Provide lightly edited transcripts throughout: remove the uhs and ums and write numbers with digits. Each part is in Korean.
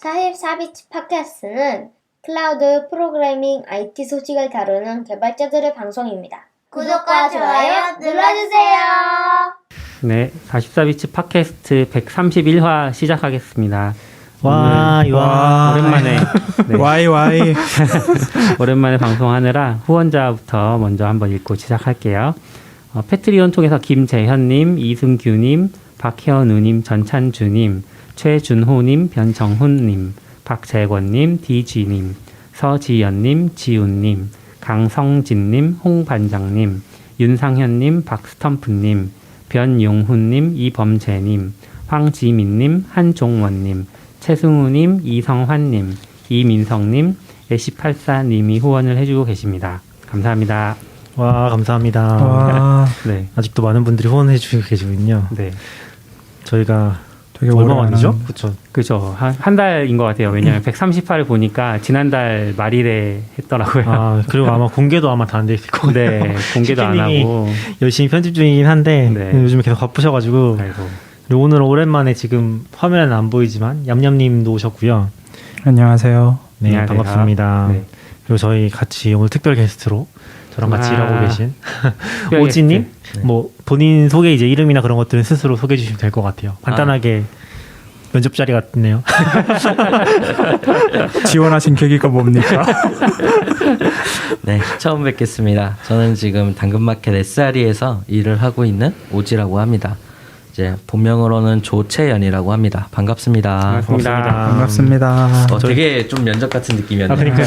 44비치 팟캐스트는 클라우드 프로그래밍 IT 소식을 다루는 개발자들의 방송입니다. 구독과 좋아요 눌러주세요. 네, 44비치 팟캐스트 131화 시작하겠습니다. 와이 오랜만에 네. 와이 오랜만에 방송하느라 후원자부터 먼저 한번 읽고 시작할게요. 패트리온 통해서 김재현님, 이승규님, 박혜원우님, 전찬주님, 최준호님, 변정훈님, 박재권님, DG님, 서지연님, 지훈님, 강성진님, 홍반장님, 윤상현님, 박스텀프님, 변용훈님, 이범재님, 황지민님, 한종원님, 최승우님, 이성환님, 이민성님, 애쉬84님이 후원을 해주고 계십니다. 감사합니다. 와 감사합니다. 네. 아직도 많은 분들이 후원해 주시고 계시군요. 네. 저희가 되게 얼마 만이죠? 그렇죠. 그죠. 한 달인 것 같아요. 왜냐하면 138을 보니까 지난달 말일에 했더라고요. 아 그리고 아마 공개도 아마 다 안 돼 있을 거예요. 네, 공개도 안 하고. 열심히 편집 중이긴 한데 네. 요즘에 계속 바쁘셔가지고. 아이고. 그리고 오늘 오랜만에 지금 화면에는 안 보이지만 얌얌님도 오셨고요. 안녕하세요. 네, 안녕하세요. 반갑습니다. 네. 그리고 저희 같이 오늘 특별 게스트로 저랑 같이 일하고 계신 특별 오지님, 게스트. 뭐 본인 소개 이제 이름이나 그런 것들은 스스로 소개해 주시면 될 것 같아요. 간단하게 면접 자리 같네요. 지원하신 계기가 뭡니까? 네, 처음 뵙겠습니다. 저는 지금 당근마켓 SRE에서 일을 하고 있는 오지라고 합니다. 이제 본명으로는 조채연이라고 합니다. 반갑습니다. 반갑습니다. 되게 좀 면접 같은 느낌이었네요. 그러니까요.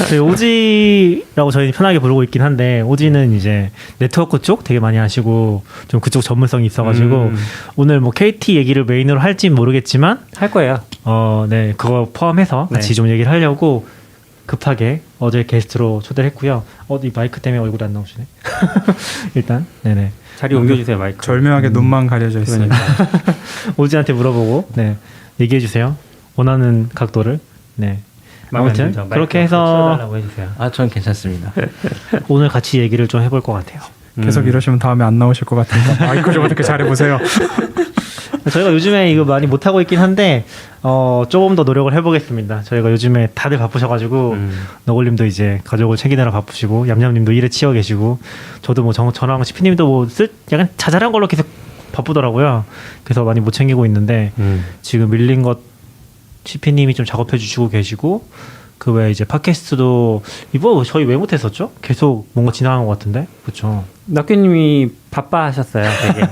저희 오지라고 저희 편하게 부르고 있긴 한데 오지는 이제 네트워크 쪽 되게 많이 하시고 좀 그쪽 전문성이 있어가지고 오늘 뭐 KT 얘기를 메인으로 할진 모르겠지만 할 거예요. 네 그거 포함해서 같이 네. 좀 얘기를 하려고 급하게 어제 게스트로 초대를 했고요. 이 마이크 때문에 얼굴이 안 나오시네. 일단 네네. 자리 옮겨주세요, 마이크. 절묘하게 눈만 가려져 있으니까. 오지한테 물어보고 네 얘기해 주세요. 원하는 각도를. 네. 아무튼 그렇게 해서 해주세요. 전 괜찮습니다. 오늘 같이 얘기를 좀 해볼 것 같아요. 계속 이러시면 다음에 안 나오실 것 같으니까 마이크 좀 어떻게 잘해보세요. 저희가 요즘에 이거 많이 못하고 있긴 한데 조금 더 노력을 해보겠습니다. 저희가 요즘에 다들 바쁘셔가지고 너굴님도 이제 가족을 챙기느라 바쁘시고 얌얌님도 일에 치여 계시고 저도 뭐 저랑 시피님도 뭐 약간 자잘한 걸로 계속 바쁘더라고요. 그래서 많이 못 챙기고 있는데 지금 밀린 것 시피님이 좀 작업해 주시고 계시고 그 외에 이제 팟캐스트도 이번 저희 왜 못했었죠? 계속 뭔가 지나간 것 같은데 그렇죠? 낙규님이 바빠하셨어요, 되게.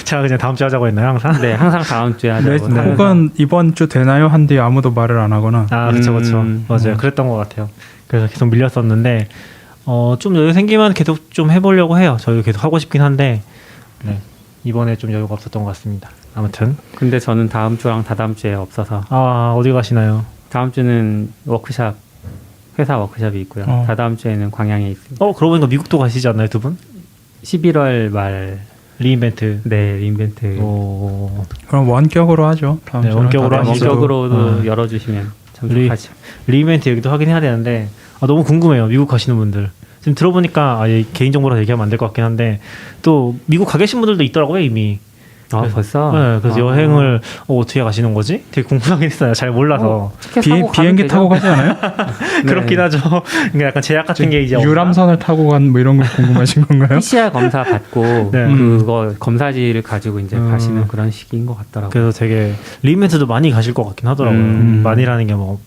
제가 그냥 다음 주에 하자고 했나요 항상? 네, 항상 다음 주에 하자고. 네, 혹은 이번 주 되나요? 한 뒤에 아무도 말을 안 하거나. 아 그렇죠 맞아요. 그랬던 것 같아요. 그래서 계속 밀렸었는데 좀 여유 생기면 계속 좀 해보려고 해요. 저희도 계속 하고 싶긴 한데 네, 이번에 좀 여유가 없었던 것 같습니다. 아무튼 근데 저는 다음 주랑 다다음 주에 없어서. 어디 가시나요? 다음 주는 워크샵, 회사 워크샵이 있고요. 다다음 주에는 광양에 있습니다. 그러고 보니까 미국도 가시지 않나요 두 분? 11월 말. 리인벤트. 네, 리인벤트. 그럼 원격으로 하죠. 다음 네, 주는. 원격으로 다음 하시죠. 주도. 원격으로도 열어주시면 참석하죠. 리인벤트 얘기도 하긴 해야 되는데 너무 궁금해요. 미국 가시는 분들. 지금 들어보니까 개인정보로 얘기하면 안 될 것 같긴 한데 또 미국 가 계신 분들도 있더라고요 이미. 벌써? 네, 그래서 여행을 어떻게 가시는 거지? 되게 궁금하긴 했어요. 잘 몰라서. 비행기 타고 가지 않아요? 그렇긴 하죠. 그러니까 약간 제약 같은 게 이제 유람선을 타고 간 뭐 이런 거 궁금하신 건가요? PCR 검사 받고 네. 그거 검사지를 가지고 이제 가시는 그런 시기인 것 같더라고요. 그래서 되게 리멘트도 많이 가실 것 같긴 하더라고요. 많이라는 게 뭐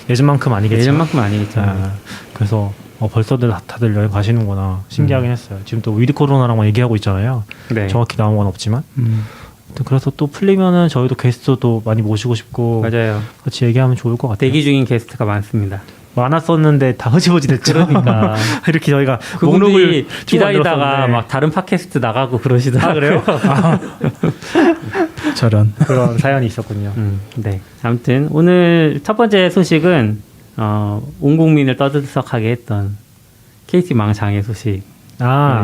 예전만큼 아니겠죠. 예전만큼 아니겠죠. 그래서 벌써들 다들 여행 가시는구나 신기하긴 했어요. 지금 또 위드 코로나랑만 얘기하고 있잖아요. 네. 정확히 나온 건 없지만. 그래서 또 풀리면은 저희도 게스트도 많이 모시고 싶고 맞아요. 같이 얘기하면 좋을 것 같아요. 대기 중인 게스트가 많습니다. 많았었는데 다 흐지부지 됐죠. 그러니까 이렇게 저희가 그분들이 기다리다가 만들었었는데. 막 다른 팟캐스트 나가고 그러시더라고요. 그래요? 저런. 그런 사연이 있었군요. 네. 아무튼 오늘 첫 번째 소식은 온 국민을 떠들썩하게 했던 KT 망장의 소식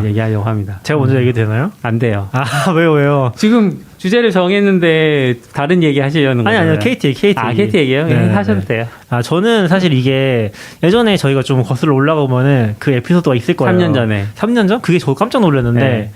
얘기하려고 합니다. 제가 먼저 얘기 되나요? 안 돼요. 왜요? 지금 주제를 정했는데 다른 얘기 하시려는 거예요? 아니요, KT. 아, KT 얘기요? 네, 하셔도 네. 돼요. 아, 저는 사실 이게 예전에 저희가 좀 거슬러 올라가 보면은 그 에피소드가 있을 거예요. 3년 전에. 3년 전? 그게 저 깜짝 놀랐는데 네.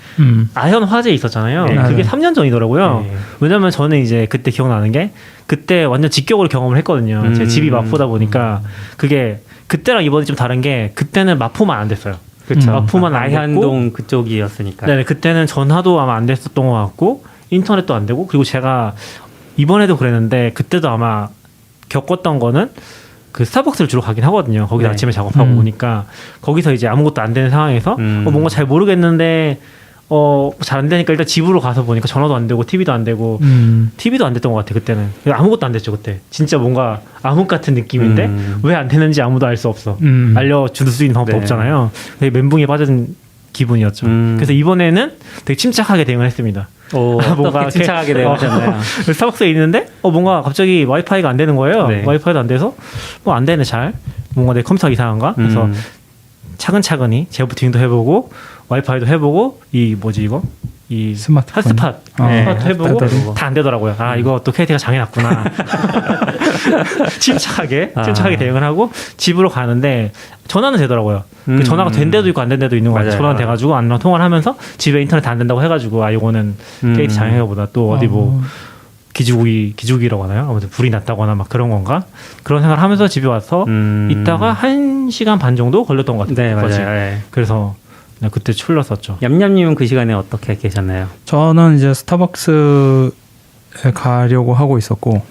아현 화재 있었잖아요. 네. 그게 네. 3년 전이더라고요. 네. 왜냐면 저는 이제 그때 기억나는 게 그때 완전 직격으로 경험을 했거든요. 제 집이 마포다 보니까 그게 그때랑 이번이 좀 다른 게 그때는 마포만 안 됐어요. 그렇죠. 마포만 안 됐고 아현동 그쪽이었으니까. 네, 그때는 전화도 아마 안 됐었던 것 같고 인터넷도 안 되고 그리고 제가 이번에도 그랬는데 그때도 아마 겪었던 거는 그 스타벅스를 주로 가긴 하거든요. 거기서 네. 아침에 작업하고 오니까 거기서 이제 아무것도 안 되는 상황에서 뭔가 잘 모르겠는데 잘 안 되니까 일단 집으로 가서 보니까 전화도 안 되고 TV도 안 되고 TV도 안 됐던 것 같아 그때는. 아무것도 안 됐죠 그때. 진짜 뭔가 암흑 같은 느낌인데 왜 안 되는지 아무도 알 수 없어. 알려줄 수 있는 방법도 네. 없잖아요. 되게 멘붕에 빠진 기분이었죠. 그래서 이번에는 되게 침착하게 대응을 했습니다. 오, 어떻게 침착하게 대응하셨나요? 스타벅스에 있는데 뭔가 갑자기 와이파이가 안 되는 거예요. 네. 와이파이도 안 돼서 뭐 안 되네 잘. 뭔가 내 컴퓨터가 이상한가? 그래서 차근차근히 재부팅도 해보고 와이파이도 해보고 이 뭐지 이거? 이 스마트폰. 핫스팟 네, 핫스팟 해보고 핫스팟 다 안 되더라고요. 아 이거 또 KT가 장애났구나. 침착하게 대응을 하고 집으로 가는데 전화는 되더라고요. 그 전화가 된 데도 있고 안 된 데도 있는 거 같아요. 맞아요. 전화는 돼가지고 안랑 통화를 하면서 집에 인터넷 안 된다고 해가지고 아 이거는 KT 장애가 보다 또 어디 뭐 기주기라고 하나요? 아무튼 불이 났다거나 막 그런 건가? 그런 생각을 하면서 집에 와서 있다가 1시간 반 정도 걸렸던 것 같아요. 네, 거의. 맞아요. 네. 그래서 그때 출렸었죠. 얌얌님은 그 시간에 어떻게 계셨나요? 저는 이제 스타벅스에 가려고 하고 있었고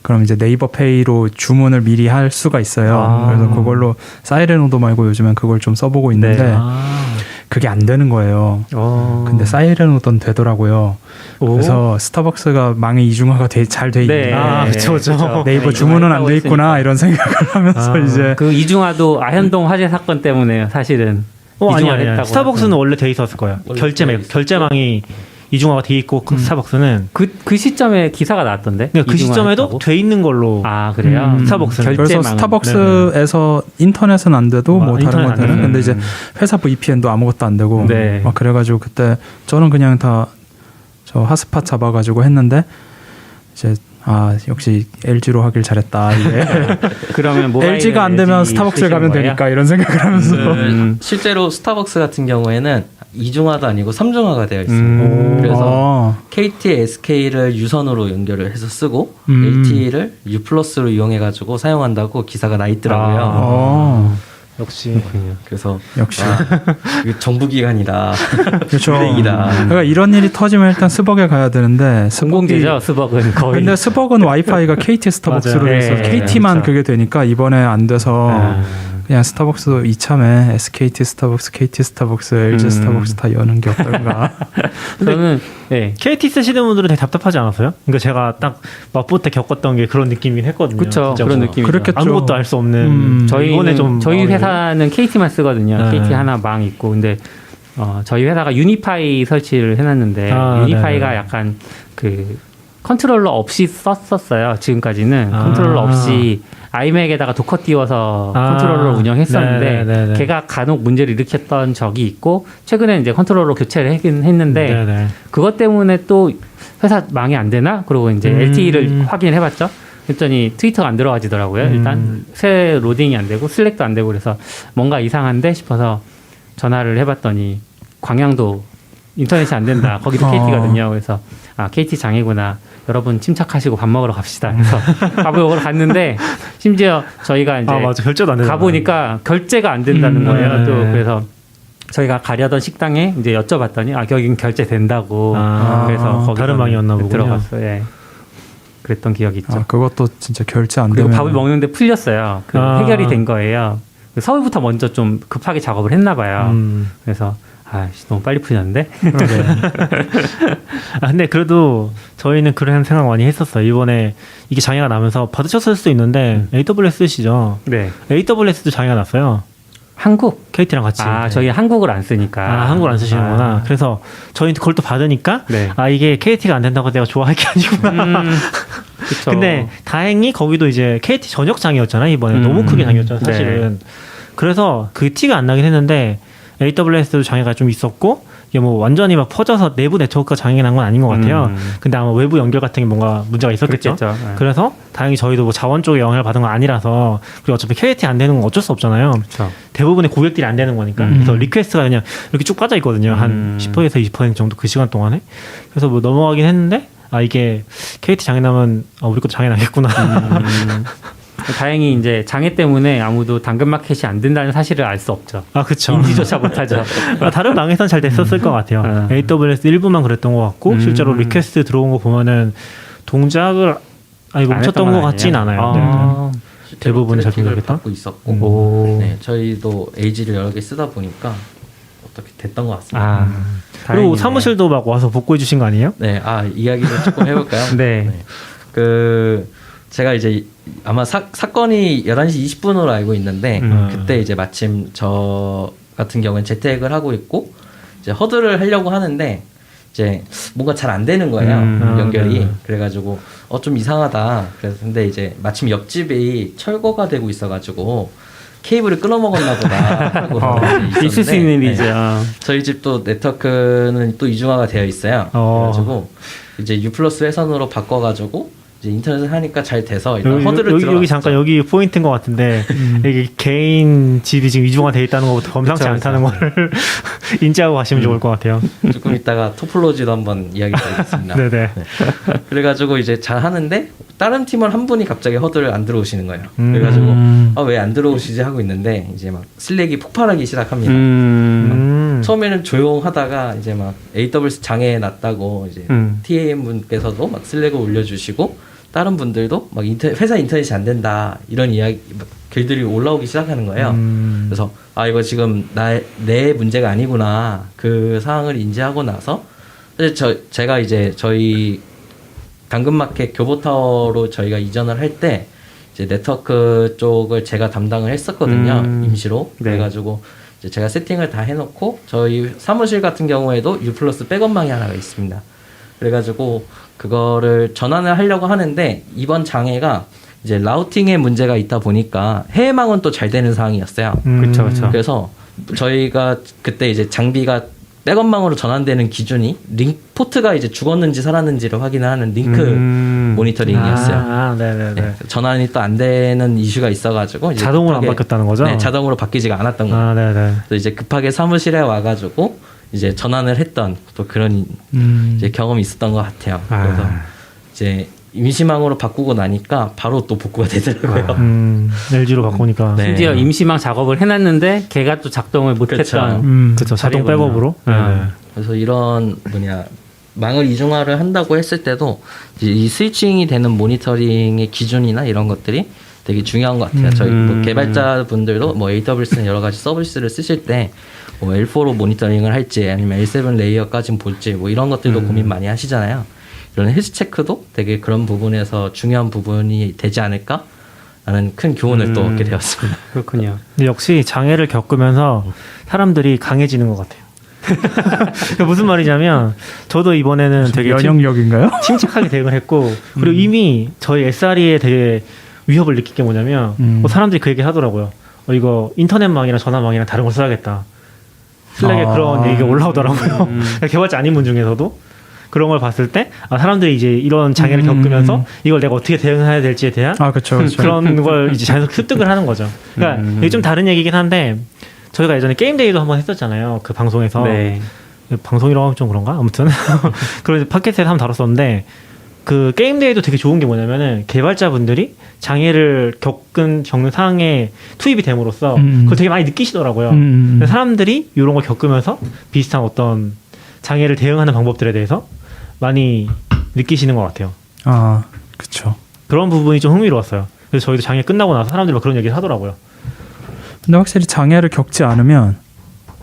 그럼 이제 네이버페이로 주문을 미리 할 수가 있어요. 아. 그래서 그걸로 사이렌오도 말고 요즘엔 그걸 좀 써보고 있는데 네. 그게 안 되는 거예요. 근데 사이렌오던 되더라고요. 그래서 스타벅스가 망의 이중화가 잘 돼 있네. 네. 아, 그쵸. 네이버 네, 주문은 안 이중화했다고 돼 있구나 이런 생각을 하면서 이제 그 이중화도 아현동 화재 사건 때문에 사실은 이중화를 아니야. 했다고. 스타벅스는 원래 돼 있었을 거예요. 원래 결제망이 이중화가 돼 있고 스타벅스는 그 시점에 기사가 나왔던데. 그러니까 그 시점에도 이중화했다고? 돼 있는 걸로. 아 그래요? 스타벅스는. 그래서 결제망은. 스타벅스에서 인터넷은 안 돼도 뭐 다른 인터넷 안 것들은 되는. 근데 이제 회사 VPN도 아무것도 안 되고 네. 막 그래가지고 그때 저는 그냥 다 저 핫스팟 잡아가지고 했는데 이제 역시 LG로 하길 잘했다 이게 그러면 모바일 LG가 안 되면 스타벅스에 가면 되니까 이런 생각을 하면서 실제로 스타벅스 같은 경우에는 이중화도 아니고 삼중화가 되어 있습니다. 그래서 KT, SK를 유선으로 연결을 해서 쓰고 LTE를 U 플러스로 이용해가지고 사용한다고 기사가 나 있더라고요. 역시. 그래서 역시 이거 정부기관이다. 그렇죠. 은행이다. 그러니까 이런 일이 터지면 일단 스벅에 가야 되는데 공공재죠 스벅은 거의. 근데 스벅은 와이파이가 KT 스타벅스로 맞아요. 해서 네, KT만 그렇죠. 그게 되니까 이번에 안 돼서 그냥 스타벅스 이참에 SKT 스타벅스, KT 스타벅스, LG 스타벅스 다 여는 게 어떨까. 저는 네. KT 쓰시는 분들은 되게 답답하지 않았어요? 그러니까 제가 딱 마포 때 겪었던 게 그런 느낌이긴 했거든요. 그쵸, 진짜 그런 뭐 느낌이죠. 그렇겠죠. 아무것도 알 수 없는. 이번에 좀 저희 마음이- 회사는 KT만 쓰거든요. 네. KT 하나 망 있고 근데 저희 회사가 유니파이 설치를 해놨는데 유니파이가 네네. 약간 그 컨트롤러 없이 썼었어요. 지금까지는 컨트롤러 없이 아이맥에다가 도커 띄워서 컨트롤러를 운영했었는데 네네네. 걔가 간혹 문제를 일으켰던 적이 있고 최근에 이제 컨트롤러 교체를 하긴 했는데 네네. 그것 때문에 또 회사 망이 안 되나? 그러고 이제 LTE를 확인해봤죠. 그랬더니 트위터가 안 들어가지더라고요. 일단 새 로딩이 안 되고 슬랙도 안 되고 그래서 뭔가 이상한데 싶어서 전화를 해봤더니 광양도 인터넷이 안 된다. 거기도 KT거든요. 그래서 KT 장애구나. 여러분 침착하시고 밥 먹으러 갑시다. 그래서 밥을 먹으러 갔는데 심지어 저희가 이제 맞아. 결제도 안 되는 가보니까 결제가 안 된다는 거예요. 네. 또 그래서 저희가 가려던 식당에 이제 여쭤봤더니 거긴 결제된다고. 그래서 거기 다른 방이었나 보군요. 들어갔어요. 예. 그랬던 기억이 있죠. 그것도 진짜 결제 안 그리고 되면 밥을 먹는데 풀렸어요. 해결이 된 거예요. 서울부터 먼저 좀 급하게 작업을 했나 봐요. 그래서 너무 빨리 풀렸는데. 근데 그래도 저희는 그런 생각 많이 했었어요. 이번에 이게 장애가 나면서 받으셨을 수도 있는데 AWS 쓰시죠. 네. AWS도 장애가 났어요. 한국. KT랑 같이. 저희 한국을 안 쓰니까. 한국을 안 쓰시는구나. 그래서 저희는 그걸 또 받으니까 네. 이게 KT가 안 된다고 내가 좋아할 게 아니구나. 그쵸. 근데 다행히 거기도 이제 KT 전역 장애였잖아요. 이번에 너무 크게 장애였잖아요. 사실은. 그래서 그 티가 안 나긴 했는데 AWS도 장애가 좀 있었고 이게 뭐 완전히 막 퍼져서 내부 네트워크가 장애가 난 건 아닌 것 같아요. 근데 아마 외부 연결 같은 게 뭔가 문제가 있었겠죠. 그렇겠죠. 네. 그래서 다행히 저희도 뭐 자원 쪽에 영향을 받은 건 아니라서 그리고 어차피 KT 안 되는 건 어쩔 수 없잖아요. 그렇죠. 대부분의 고객들이 안 되는 거니까. 그래서 리퀘스트가 그냥 이렇게 쭉 빠져 있거든요. 한 10%에서 20% 정도 그 시간 동안에. 그래서 뭐 넘어가긴 했는데 이게 KT 장애 나면 우리 것도 장애 나겠구나. 다행히 이제 장애 때문에 아무도 당근마켓이 안 된다는 사실을 알 수 없죠. 그쵸. 인지조차 못하죠. 다른 방에선 잘 됐었을 것 같아요. AWS 일부만 그랬던 것 같고 실제로 리퀘스트 들어온 거 보면은 동작을 멈췄던 것 같진 않아요. 네. 대부분 잘 트래픽을 모르겠다. 받고 있었고, 네, 저희도 AG를 여러 개 쓰다 보니까 어떻게 됐던 것 같습니다. 그리고 다행이네. 사무실도 막 와서 복구해 주신 거 아니에요? 네, 이야기를 조금 해볼까요? 네. 제가 이제 아마 사건이 11시 20분으로 알고 있는데 그때 이제 마침 저 같은 경우는 재택을 하고 있고 이제 허드를 하려고 하는데 이제 뭔가 잘 안 되는 거예요. 연결이. 그래가지고 좀 이상하다. 그래서 근데 이제 마침 옆집이 철거가 되고 있어가지고 케이블을 끊어먹었나 보다 하고 있을 수 있는 일이죠. 저희 집도 네트워크는 또 이중화가 되어 있어요. 그래가지고 이제 U+ 회선으로 바꿔가지고 이제 인터넷을 하니까 잘 돼서 일단 허드를 들어갔죠. 여기 잠깐 여기 포인트인 것 같은데 여기 개인 집이 지금 이중화 돼 있다는 것부터 범상치 그쵸, 않다는 거를 인지하고 가시면 좋을 것 같아요. 조금 이따가 토폴로지도 한번 이야기 드리겠습니다. 네네. 그래가지고 이제 잘 하는데 다른 팀원 한 분이 갑자기 허드를 안 들어오시는 거예요. 그래가지고 왜 안 들어오시지 하고 있는데 이제 막 슬랙이 폭발하기 시작합니다. 처음에는 조용하다가 이제 막 AWS 장애 났다고 이제 TAM 분께서도 막 슬랙을 올려주시고 다른 분들도 막 회사 인터넷이 안 된다 이런 이야기 글들이 올라오기 시작하는 거예요. 그래서 이거 지금 내 문제가 아니구나 그 상황을 인지하고 나서 제가 이제 저희 당근마켓 교보타워로 저희가 이전을 할 때 이제 네트워크 쪽을 제가 담당을 했었거든요. 임시로. 네. 그래가지고 이제 제가 세팅을 다 해놓고 저희 사무실 같은 경우에도 U+ 백업망이 하나가 있습니다. 그래가지고 그거를 전환을 하려고 하는데 이번 장애가 이제 라우팅에 문제가 있다 보니까 해외망은 또 잘 되는 상황이었어요. 그렇죠. 그래서 저희가 그때 이제 장비가 백업망으로 전환되는 기준이 포트가 이제 죽었는지 살았는지를 확인을 하는 링크 모니터링이었어요. 네네네. 네, 전환이 또 안 되는 이슈가 있어가지고 이제 자동으로 안 바뀌었다는 거죠? 네, 자동으로 바뀌지가 않았던 거예요. 네네. 그래서 이제 급하게 사무실에 와가지고 이제 전환을 했던 또 그런 이제 경험이 있었던 것 같아요. 그래서 이제 임시망으로 바꾸고 나니까 바로 또 복구가 되더라고요. LG로 바꾸니까. 네. 심지어 임시망 작업을 해놨는데 걔가 또 작동을 못했던 그렇죠. 자동 자리군요. 백업으로. 그래서 이런 망을 이중화를 한다고 했을 때도 이제 이 스위칭이 되는 모니터링의 기준이나 이런 것들이 되게 중요한 것 같아요. 저희 뭐 개발자분들도 뭐 AWS는 여러 가지 서비스를 쓰실 때 뭐 L4로 모니터링을 할지 아니면 L7 레이어까지 볼지 뭐 이런 것들도 고민 많이 하시잖아요. 이런 헬스 체크도 되게 그런 부분에서 중요한 부분이 되지 않을까? 라는 큰 교훈을 또 얻게 되었습니다. 그렇군요. 근데 역시 장애를 겪으면서 사람들이 강해지는 것 같아요. 그러니까 무슨 말이냐면 저도 이번에는 되게 면역력인가요? 침착하게 대응을 했고 그리고 이미 저희 SRE에 되게 위협을 느낀 게 뭐냐면 뭐 사람들이 그 얘기 하더라고요. 이거 인터넷망이랑 전화망이랑 다른 걸 써야겠다. 슬랙에 그런 얘기가 올라오더라고요. 개발자 아닌 분 중에서도 그런 걸 봤을 때 사람들이 이제 이런 장애를 겪으면서 이걸 내가 어떻게 대응해야 될지에 대한 그렇죠. 그런 걸 이제 자연스럽게 습득을 하는 거죠. 그러니까 이게 좀 다른 얘기긴 한데 저희가 예전에 게임데이도 한번 했었잖아요. 그 방송에서. 네. 방송이라고 하면 좀 그런가? 아무튼 그런 팟캐스트에서 한번 다뤘었는데 그 게임데이도 되게 좋은 게 뭐냐면은 개발자분들이 장애를 겪는 상황에 투입이 됨으로써 그걸 되게 많이 느끼시더라고요. 근데 사람들이 이런 걸 겪으면서 비슷한 어떤 장애를 대응하는 방법들에 대해서 많이 느끼시는 것 같아요. 그렇죠. 그런 부분이 좀 흥미로웠어요. 그래서 저희도 장애 끝나고 나서 사람들이 막 그런 얘기를 하더라고요. 근데 확실히 장애를 겪지 않으면,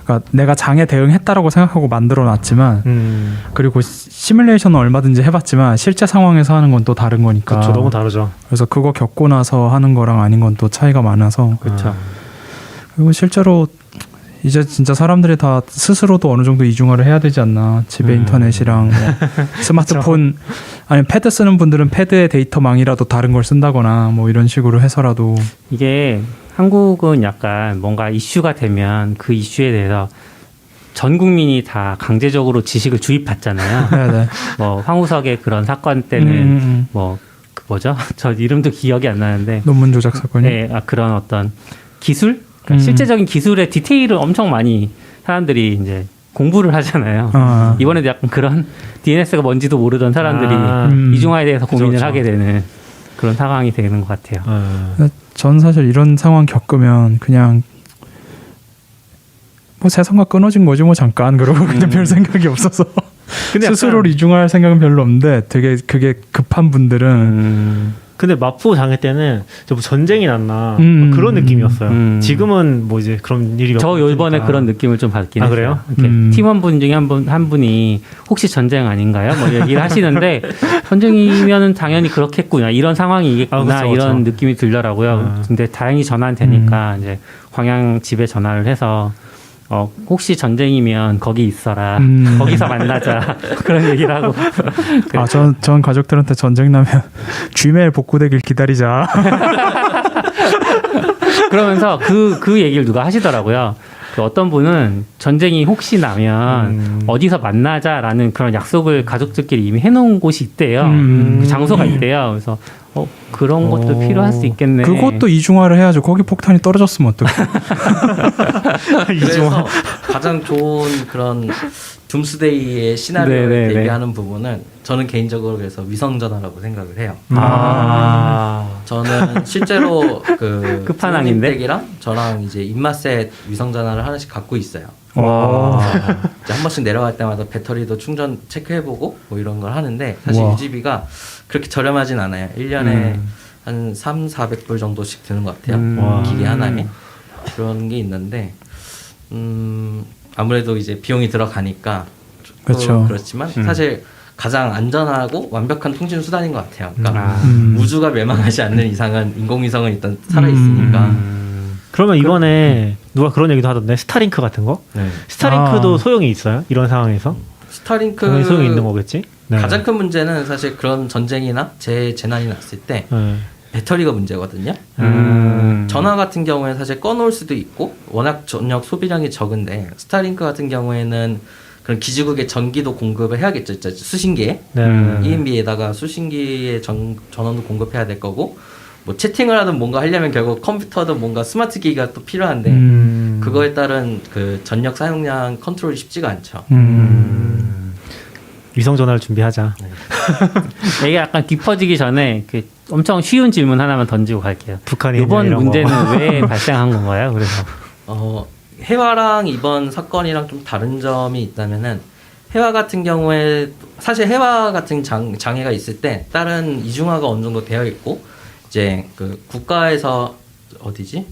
그러니까 내가 장애 대응했다라고 생각하고 만들어놨지만, 그리고 시뮬레이션은 얼마든지 해봤지만 실제 상황에서 하는 건 또 다른 거니까. 그렇죠, 너무 다르죠. 그래서 그거 겪고 나서 하는 거랑 아닌 건 또 차이가 많아서. 그렇죠. 그리고 실제로 이제 진짜 사람들이 다 스스로도 어느 정도 이중화를 해야 되지 않나. 집에 인터넷이랑 뭐 스마트폰 아니면 패드 쓰는 분들은 패드의 데이터망이라도 다른 걸 쓴다거나 뭐 이런 식으로 해서라도. 이게 한국은 약간 뭔가 이슈가 되면 그 이슈에 대해서 전 국민이 다 강제적으로 지식을 주입받잖아요. 네네. 뭐 황우석의 그런 사건 때는 뭐 그 뭐죠? 저 이름도 기억이 안 나는데 논문 조작 사건이. 네, 그런 어떤 기술, 그러니까 실제적인 기술의 디테일을 엄청 많이 사람들이 이제 공부를 하잖아요. 이번에도 약간 그런 DNS가 뭔지도 모르던 사람들이 이중화에 대해서 고민을 그렇죠. 하게 되는 그런 상황이 되는 것 같아요. 전 사실 이런 상황 겪으면 그냥 뭐 세상과 끊어진 거지 뭐 잠깐 그러고 그냥 별 생각이 없어서 근데 스스로를 이중화할 생각은 별로 없는데 되게 그게 급한 분들은 근데 마포 장애 때는 뭐 전쟁이 났나 그런 느낌이었어요. 지금은 뭐 이제 그런 일이 저 없으니까. 이번에 그런 느낌을 좀 받긴 아, 했어요. 그래요? 이렇게 팀원분 중에 한 분이 혹시 전쟁 아닌가요? 뭐 얘기를 하시는데 전쟁이면은 당연히 그렇겠구나 이런 상황이겠구나 그쵸, 그쵸. 이런 느낌이 들더라고요. 근데 다행히 전화는 되니까 이제 광양 집에 전화를 해서 혹시 전쟁이면 거기 있어라. 거기서 만나자. 그런 얘기를 하고. 전 가족들한테 전쟁 나면 Gmail 복구되길 기다리자. 그러면서 그 얘기를 누가 하시더라고요. 그 어떤 분은 전쟁이 혹시 나면 어디서 만나자라는 그런 약속을 가족들끼리 이미 해놓은 곳이 있대요. 그 장소가 있대요. 그래서 그런 것도 필요할 수 있겠네. 그것도 이중화를 해야죠. 거기 폭탄이 떨어졌으면 어떡해. 그래서 가장 좋은 그런 둠스데이의 시나리오를 네네네. 대비하는 부분은 저는 개인적으로 그래서 위성전화라고 생각을 해요. 저는 실제로 그 끝판왕인데? 댁이랑 저랑 이제 입맛에 위성전화를 하나씩 갖고 있어요. 이제 한 번씩 내려갈 때마다 배터리도 충전 체크해보고 뭐 이런 걸 하는데 사실 유지비가 그렇게 저렴하진 않아요. 1년에 한 300~400불 정도씩 드는 것 같아요. 기계 하나에. 그런 게 있는데 아무래도 이제 비용이 들어가니까 그렇죠. 그렇지만 사실 가장 안전하고 완벽한 통신 수단인 것 같아요. 그러니까 우주가 멸망하지 않는 이상은 인공위성은 일단 살아있으니까. 그러면 이번에 누가 그런 얘기도 하던데 스타링크 같은 거? 네. 스타링크도 소용이 있어요? 이런 상황에서? 스타링크 당연히 소용이 있는 거겠지? 네. 가장 큰 문제는 사실 그런 전쟁이나 재난이 났을 때 배터리가 문제거든요. 전화 같은 경우에는 사실 꺼놓을 수도 있고 워낙 전력 소비량이 적은데 스타링크 같은 경우에는 그런 기지국에 전기도 공급을 해야겠죠. 진짜 수신기에 EMB에다가 수신기에 전원도 공급해야 될 거고 뭐 채팅을 하든 뭔가 하려면 결국 컴퓨터든 뭔가 스마트 기기가 또 필요한데 그거에 따른 그 전력 사용량 컨트롤이 쉽지가 않죠. 위성 전화를 준비하자. 이게 약간 깊어지기 전에 엄청 쉬운 질문 하나만 던지고 갈게요. 북한이 이번 이런 거. 문제는 왜 발생한 건가요? 그래서 해와랑 이번 사건이랑 좀 다른 점이 있다면은 해와 같은 경우에 사실 해와 같은 장애가 있을 때 다른 이중화가 어느 정도 되어 있고 이제 그 국가에서 어디지?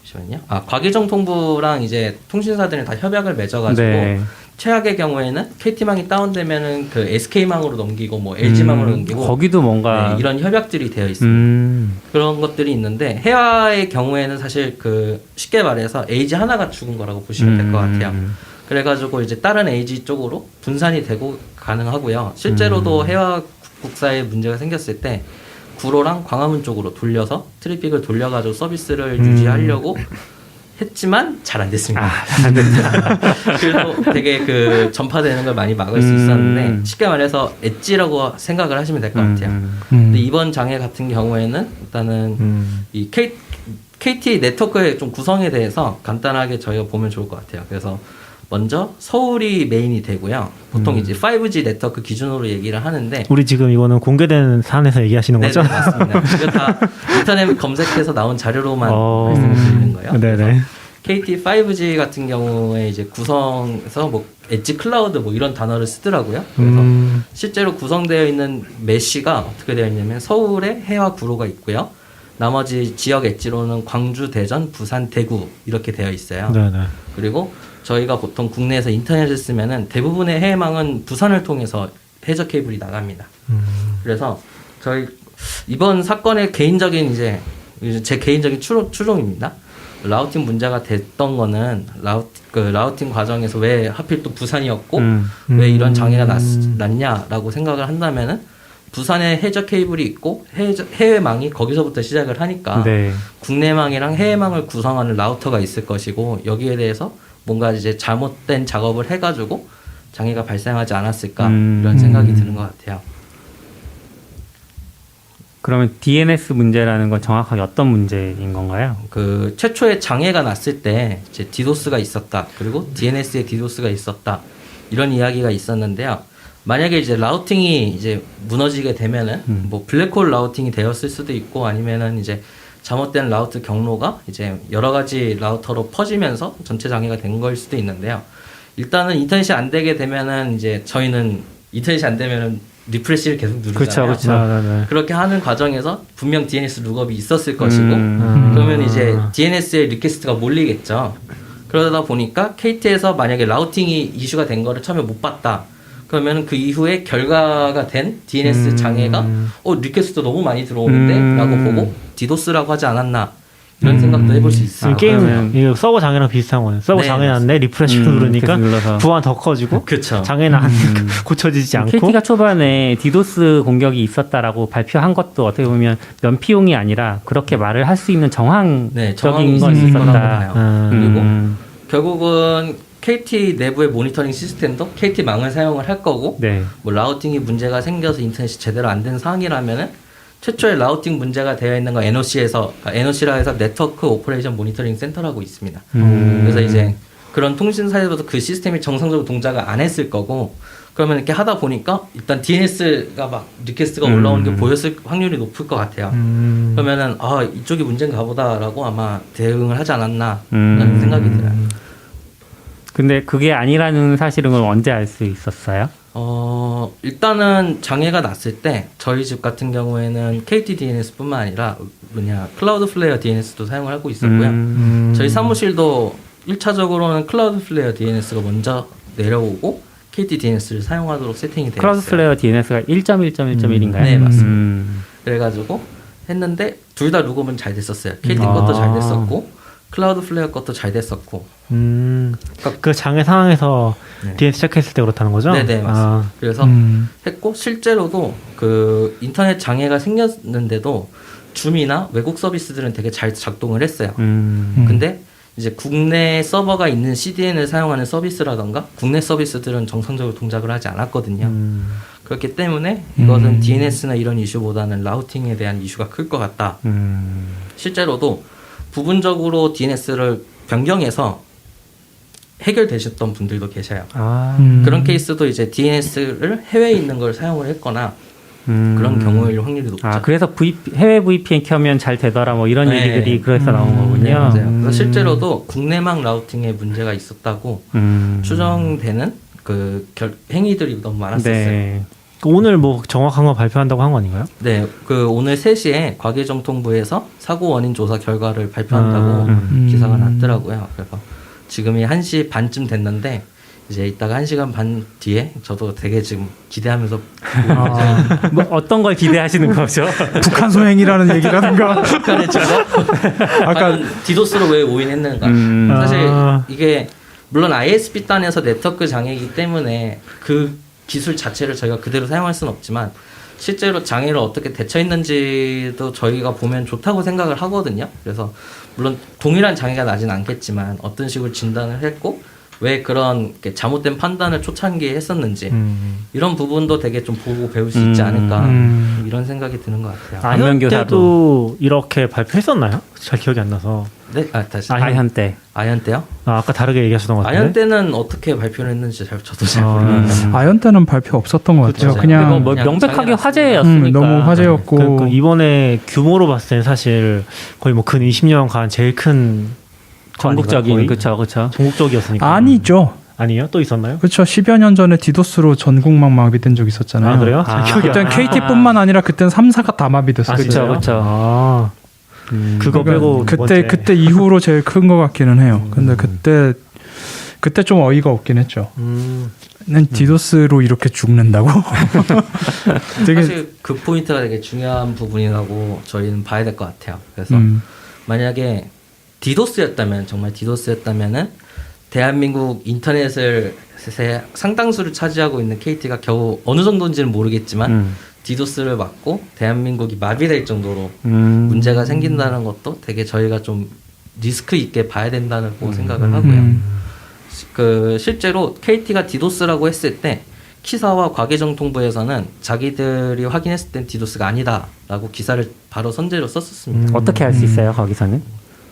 잠시만요. 과기정통부랑 이제 통신사들이 다 협약을 맺어가지고 네. 최악의 경우에는 KT망이 다운되면은 그 SK망으로 넘기고 뭐 LG망으로 넘기고 거기도 뭔가 이런 협약들이 되어 있습니다. 그런 것들이 있는데 해와의 경우에는 사실 그 쉽게 말해서 에이지 하나가 죽은 거라고 보시면 될 것 같아요. 그래가지고 이제 다른 에이지 쪽으로 분산이 되고 가능하고요. 실제로도 해와 국사에 문제가 생겼을 때 구로랑 광화문 쪽으로 돌려서 트래픽을 돌려가지고 서비스를 유지하려고 했지만 잘 안 됐습니다. 안 됐다. 그래서 되게 그 전파되는 걸 많이 막을 수 있었는데 쉽게 말해서 엣지라고 생각을 하시면 될 것 같아요. 근데 이번 장애 같은 경우에는 일단은 이 KT 네트워크의 좀 구성에 대해서 간단하게 저희가 보면 좋을 것 같아요. 그래서 먼저 서울이 메인이 되고요. 보통 이제 5G 네트워크 기준으로 얘기를 하는데 우리 지금 이거는 공개된 사안에서 얘기하시는 거죠? 네, 맞습니다. 이거 다 인터넷 검색해서 나온 자료로만 말씀을 드리는 거예요. 네네. KT 5G 같은 경우에 이제 구성에서 뭐 엣지 클라우드 뭐 이런 단어를 쓰더라고요. 그래서 실제로 구성되어 있는 메시가 어떻게 되어 있냐면 서울에 해와 구로가 있고요. 나머지 지역 엣지로는 광주, 대전, 부산, 대구 이렇게 되어 있어요. 네네. 그리고 저희가 보통 국내에서 인터넷을 쓰면은 대부분의 해외망은 부산을 통해서 해저 케이블이 나갑니다. 그래서 저희 이번 사건의 개인적인 이제 제 개인적인 추론입니다. 라우팅 문제가 됐던 거는 라우팅 과정에서 왜 하필 또 부산이었고 왜 이런 장애가 났냐라고 생각을 한다면은 부산에 해저 케이블이 있고 해외망이 거기서부터 시작을 하니까 네. 국내망이랑 해외망을 구성하는 라우터가 있을 것이고 여기에 대해서 뭔가 이제 잘못된 작업을 해가지고 장애가 발생하지 않았을까 이런 생각이 드는 것 같아요. 그러면 DNS 문제라는 건 정확하게 어떤 문제인 건가요? 그 최초에 장애가 났을 때 이제 디도스가 있었다. 그리고 DNS에 디도스가 있었다. 이런 이야기가 있었는데요. 만약에 이제 라우팅이 이제 무너지게 되면은 뭐 블랙홀 라우팅이 되었을 수도 있고 아니면은 이제 잘못된 라우트 경로가 이제 여러 가지 라우터로 퍼지면서 전체 장애가 된 거일 수도 있는데요. 일단은 인터넷이 안 되게 되면은 이제 저희는 인터넷이 안 되면은 리프레시를 계속 누르잖아요. 그렇죠. 네. 그렇게 하는 과정에서 분명 DNS 룩업이 있었을 것이고 그러면 이제 DNS에 리퀘스트가 몰리겠죠. 그러다 보니까 KT에서 만약에 라우팅이 이슈가 된 거를 처음에 못 봤다. 그러면 그 이후에 결과가 된 DNS 장애가 리퀘스트 너무 많이 들어오는데 라고 보고 디도스라고 하지 않았나 이런 생각도 해볼 수 있어요. 게임 이거 서버 장애랑 비슷한 거네. 서버 네, 장애 났네. 리프레시를 누르니까 계속 눌러서. 부하 더 커지고 그쵸. 장애는 안 고쳐지지 않고. KT가 초반에 디도스 공격이 있었다라고 발표한 것도 어떻게 보면 면피용이 아니라 그렇게 말을 할 수 있는 정황적인 네, 정황이 건 있을 거라고 있었다. 봐요. 그리고 결국은 KT 내부의 모니터링 시스템도 KT 망을 사용을 할 거고 네. 뭐 라우팅이 문제가 생겨서 인터넷이 제대로 안 된 상황이라면은 최초에 라우팅 문제가 되어 있는 거 NOC라 해서 네트워크 오퍼레이션 모니터링 센터라고 있습니다. 그래서 이제 그런 통신사에서도 그 시스템이 정상적으로 동작을 안 했을 거고 그러면 이렇게 하다 보니까 일단 DNS가 막 리퀘스트가 올라오는 게 보였을 확률이 높을 것 같아요. 그러면은 이쪽이 문제인가 보다라고 아마 대응을 하지 않았나 라는 생각이 들어요. 근데 그게 아니라는 사실은 언제 알 수 있었어요? 일단은 장애가 났을 때 저희 집 같은 경우에는 KT DNS뿐만 아니라 클라우드 플레이어 DNS도 사용을 하고 있었고요. 저희 사무실도 1차적으로는 클라우드 플레이어 DNS가 먼저 내려오고 KT DNS를 사용하도록 세팅이 되어 클라우드 있어요. 플레이어 DNS가 1.1.1.1인가요? 네, 맞습니다. 그래가지고 했는데 둘 다 룩업은 잘 됐었어요. KT 것도 잘 됐었고 클라우드 플레이어 것도 잘 됐었고. 그 장애 상황에서 네. DNS 체크했을 때 그렇다는 거죠? 네네 맞습니다. 그래서 했고 실제로도 그 인터넷 장애가 생겼는데도 줌이나 외국 서비스들은 되게 잘 작동을 했어요. 근데 이제 국내 서버가 있는 CDN을 사용하는 서비스라던가 국내 서비스들은 정상적으로 동작을 하지 않았거든요. 그렇기 때문에 이것은 DNS나 이런 이슈보다는 라우팅에 대한 이슈가 클 것 같다. 실제로도 부분적으로 DNS를 변경해서 해결되셨던 분들도 계셔요. 그런 케이스도 이제 DNS를 해외에 있는 걸 사용을 했거나 그런 경우일 확률이 높죠. 그래서 해외 VPN 켜면 잘 되더라 뭐 이런 네. 얘기들이 그래서 나온 거군요. 네, 맞아요. 그래서 실제로도 국내망 라우팅에 문제가 있었다고 추정되는 그 행위들이 너무 많았었어요. 네. 오늘 뭐 정확한 거 발표한다고 한 거 아닌가요? 네, 그 오늘 3시에 과기정통부에서 사고 원인 조사 결과를 발표한다고 기사가 났더라고요. 그래서 지금이 1시 반쯤 됐는데 이제 이따가 1시간 반 뒤에 저도 되게 지금 기대하면서 뭐 어떤 걸 기대하시는 거죠? 북한 소행이라는 얘기라든가. 북한의 증거? 아까 디도스로 왜 오인했는가? 사실 이게 물론 ISP 단에서 네트워크 장애이기 때문에 그 기술 자체를 저희가 그대로 사용할 수는 없지만 실제로 장애를 어떻게 대처했는지도 저희가 보면 좋다고 생각을 하거든요. 그래서 물론 동일한 장애가 나진 않겠지만 어떤 식으로 진단을 했고 왜 그런 이렇게 잘못된 판단을 초창기에 했었는지 이런 부분도 되게 좀 보고 배울 수 있지 않을까 이런 생각이 드는 것 같아요. 안면 때도 이렇게 발표했었나요? 잘 기억이 안 나서. 네, 다시 아현 때. 아현 때요? 아까 다르게 얘기하셨던 것 같은데. 아현 때는 어떻게 발표를 했는지 저도 잘 모르겠어요. 아현 때는 발표 없었던 것 같아요. 그쵸. 그냥 뭐 그냥 명백하게 장애가 화제였으니까. 너무 화제였고. 그러니까 이번에 규모로 봤을 때는 사실 거의 뭐 근 20년간 제일 큰 전국적인 그렇죠. 전국적이었으니까. 아니죠. 아니요? 또 있었나요? 그렇죠. 10여 년 전에 디도스로 전국망 마비된 적 있었잖아요. 아 그래요? 잘 기억이 안 그땐 나. KT뿐만 아니라 그땐 3사가 다 마비됐었어요. 그렇죠. 아, 그거 빼고 그때 이후로 제일 큰 것 같기는 해요. 근데 그때 좀 어이가 없긴 했죠. 난 디도스로 이렇게 죽는다고? 되게 사실 그 포인트가 되게 중요한 부분이라고 저희는 봐야 될 것 같아요. 그래서 만약에 디도스였다면 정말 디도스였다면은 대한민국 인터넷을 상당수를 차지하고 있는 KT가 겨우 어느 정도인지는 모르겠지만 디도스를 맞고 대한민국이 마비될 정도로 문제가 생긴다는 것도 되게 저희가 좀 리스크 있게 봐야 된다고 생각을 하고요. 그 실제로 KT가 디도스라고 했을 때 키사와 과계정통부에서는 자기들이 확인했을 땐 디도스가 아니다라고 기사를 바로 선제로 썼었습니다. 어떻게 할 수 있어요 거기서는?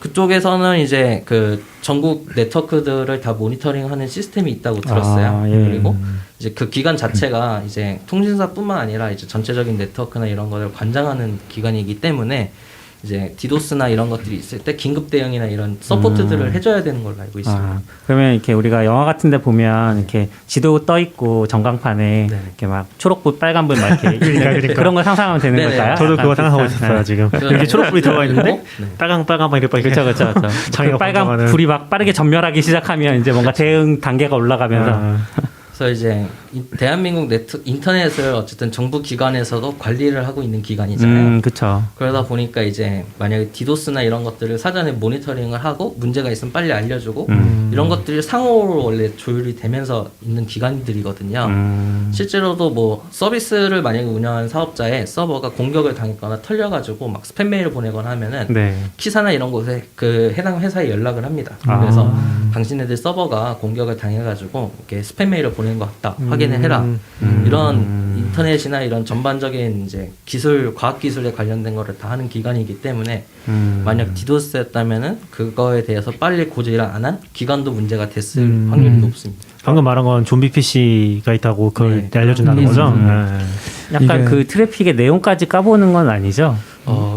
그쪽에서는 이제 그 전국 네트워크들을 다 모니터링하는 시스템이 있다고 들었어요. 아, 예. 그리고 이제 그 기관 자체가 이제 통신사뿐만 아니라 이제 전체적인 네트워크나 이런 것을 관장하는 기관이기 때문에 이제 디도스나 이런 것들이 있을 때 긴급 대응이나 이런 서포트들을 해줘야 되는 걸로 알고 있습니다. 아, 그러면 이렇게 우리가 영화 같은데 보면 이렇게 지도 떠 있고 전광판에 네. 이렇게 막 초록불, 빨간불 막 이렇게 그러니까. 그런 걸 상상하면 되는 네네. 걸까요? 저도 그거 약간 생각하고 비슷한? 있었어요 네. 지금. 그- 여기 초록불이 들어가 있는데 네. 빨강 이렇게 그렇죠, 그렇죠, 그렇죠. 장애가 그 빨간 번져가는. 불이 막 빠르게 전멸하기 시작하면 이제 뭔가 대응 단계가 올라가면서 아, 그래서 이제 대한민국 인터넷을 어쨌든 정부 기관에서도 관리를 하고 있는 기관이잖아요. 그렇죠. 그러다 보니까 이제 만약에 디도스나 이런 것들을 사전에 모니터링을 하고 문제가 있으면 빨리 알려주고 이런 것들이 상호로 원래 조율이 되면서 있는 기관들이거든요. 실제로도 뭐 서비스를 만약에 운영하는 사업자의 서버가 공격을 당했거나 털려가지고 막 스팸 메일을 보내거나 하면은 네. 키사나 이런 곳에 그 해당 회사에 연락을 합니다. 아. 그래서 당신네들 서버가 공격을 당해가지고 이렇게 스팸 메일을 보낸 것 같다. 확인을 해라. 이런 인터넷이나 이런 전반적인 이제 기술, 과학 기술에 관련된 거를 다 하는 기관이기 때문에 만약 디도스였다면은 그거에 대해서 빨리 고지를 안 한 기관도 문제가 됐을 확률이 높습니다. 방금 말한 건 좀비 PC가 있다고 그걸 네. 알려준다는 거죠. 네. 약간 이게- 그 트래픽의 내용까지 까보는 건 아니죠?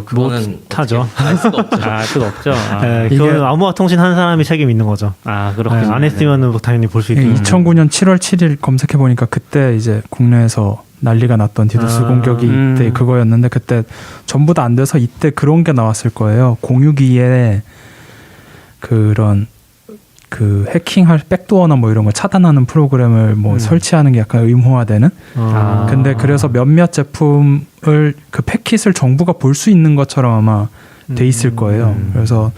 그거는 타죠. 어떻게 알 수가 없죠. 아, 그거 없죠. 아, 네, 이게- 그거는 암호화 통신 한 사람이 책임 있는 거죠. 아 네, 그렇군요. 안 했으면은 당연히 볼 수 예, 있고. 2009년 7월 7일 검색해 보니까 그때 이제 국내에서 난리가 났던 디도스 아, 공격이 이때 그거였는데 그때 전부 다 안 돼서 이때 그런 게 나왔을 거예요. 공유기에 그런 그 해킹할 백도어나 뭐 이런 거 차단하는 프로그램을 뭐 설치하는 게 약간 의무화되는. 아. 근데 그래서 몇몇 제품을 그 패킷을 정부가 볼 수 있는 것처럼 아마 돼 있을 거예요. 그래서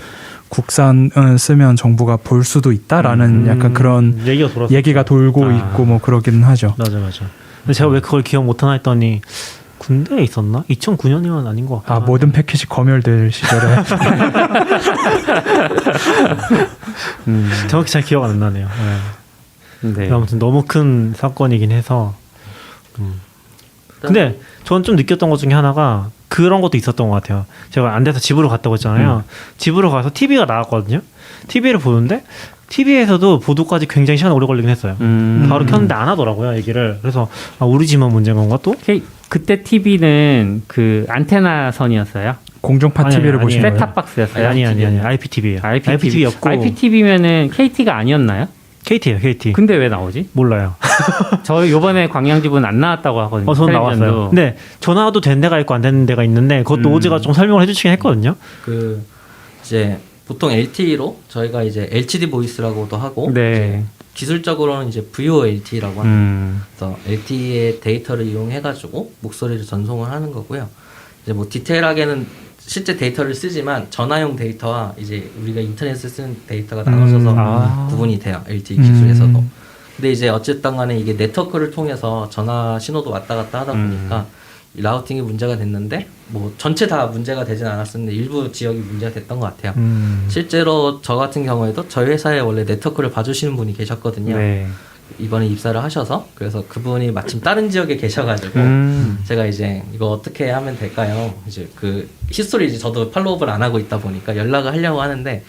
국산을 쓰면 정부가 볼 수도 있다라는 약간 그런 얘기가 돌았어. 얘기가 돌고 아. 있고 뭐 그러기는 하죠. 맞아. 근데 제가 왜 그걸 기억 못하나 했더니 군대에 있었나? 2009년이면 아닌 것 같아요. 아 모든 패킷이 검열될 시절에 정확히 잘 기억 안 나네요. 네. 네. 아무튼 너무 큰 사건이긴 해서. 근데 저는 좀 느꼈던 것 중에 하나가 그런 것도 있었던 것 같아요. 제가 안 돼서 집으로 갔다고 했잖아요. 집으로 가서 TV가 나왔거든요. TV를 보는데 TV에서도 보도까지 굉장히 시간이 오래 걸리긴 했어요. 바로 켰는데 안 하더라고요, 얘기를. 그래서 아, 우리 집만 문제인 건가 또? 그때 TV는 그 안테나 선이었어요. 공중파 아니, TV를 아니, 보신 아니. 거예요? 셋탑박스였어요. 아니 IPTV예요. IPTV였고 IPTV면은 KT가 아니었나요? KT예요, KT. 근데 왜 나오지? 몰라요. 저 요번에 광양집은 안 나왔다고 하거든요. 저는 텔레비전도. 나왔어요. 근데 전화도 된 데가 있고 안 되는 데가 있는데 그것도 오지가 좀 설명을 해주시긴 했거든요. 그 이제 보통 LTE로 저희가 이제 LCD 보이스라고도 하고 네. 이제 기술적으로는 이제 VoLTE라고 합니다. 그래서 LTE의 데이터를 이용해가지고 목소리를 전송을 하는 거고요. 이제 뭐 디테일하게는 실제 데이터를 쓰지만 전화용 데이터와 이제 우리가 인터넷을 쓰는 데이터가 나눠져서 구분이 돼요. LTE 기술에서도. 근데 이제 어쨌든 간에 이게 네트워크를 통해서 전화 신호도 왔다 갔다 하다 보니까 이 라우팅이 문제가 됐는데 뭐 전체 다 문제가 되진 않았었는데 일부 지역이 문제가 됐던 것 같아요. 실제로 저 같은 경우에도 저희 회사에 원래 네트워크를 봐주시는 분이 계셨거든요. 네. 이번에 입사를 하셔서 그래서 그분이 마침 다른 지역에 계셔가지고 제가 이제 이거 어떻게 하면 될까요? 이제 그 히스토리 이제 저도 팔로우업을 안 하고 있다 보니까 연락을 하려고 하는데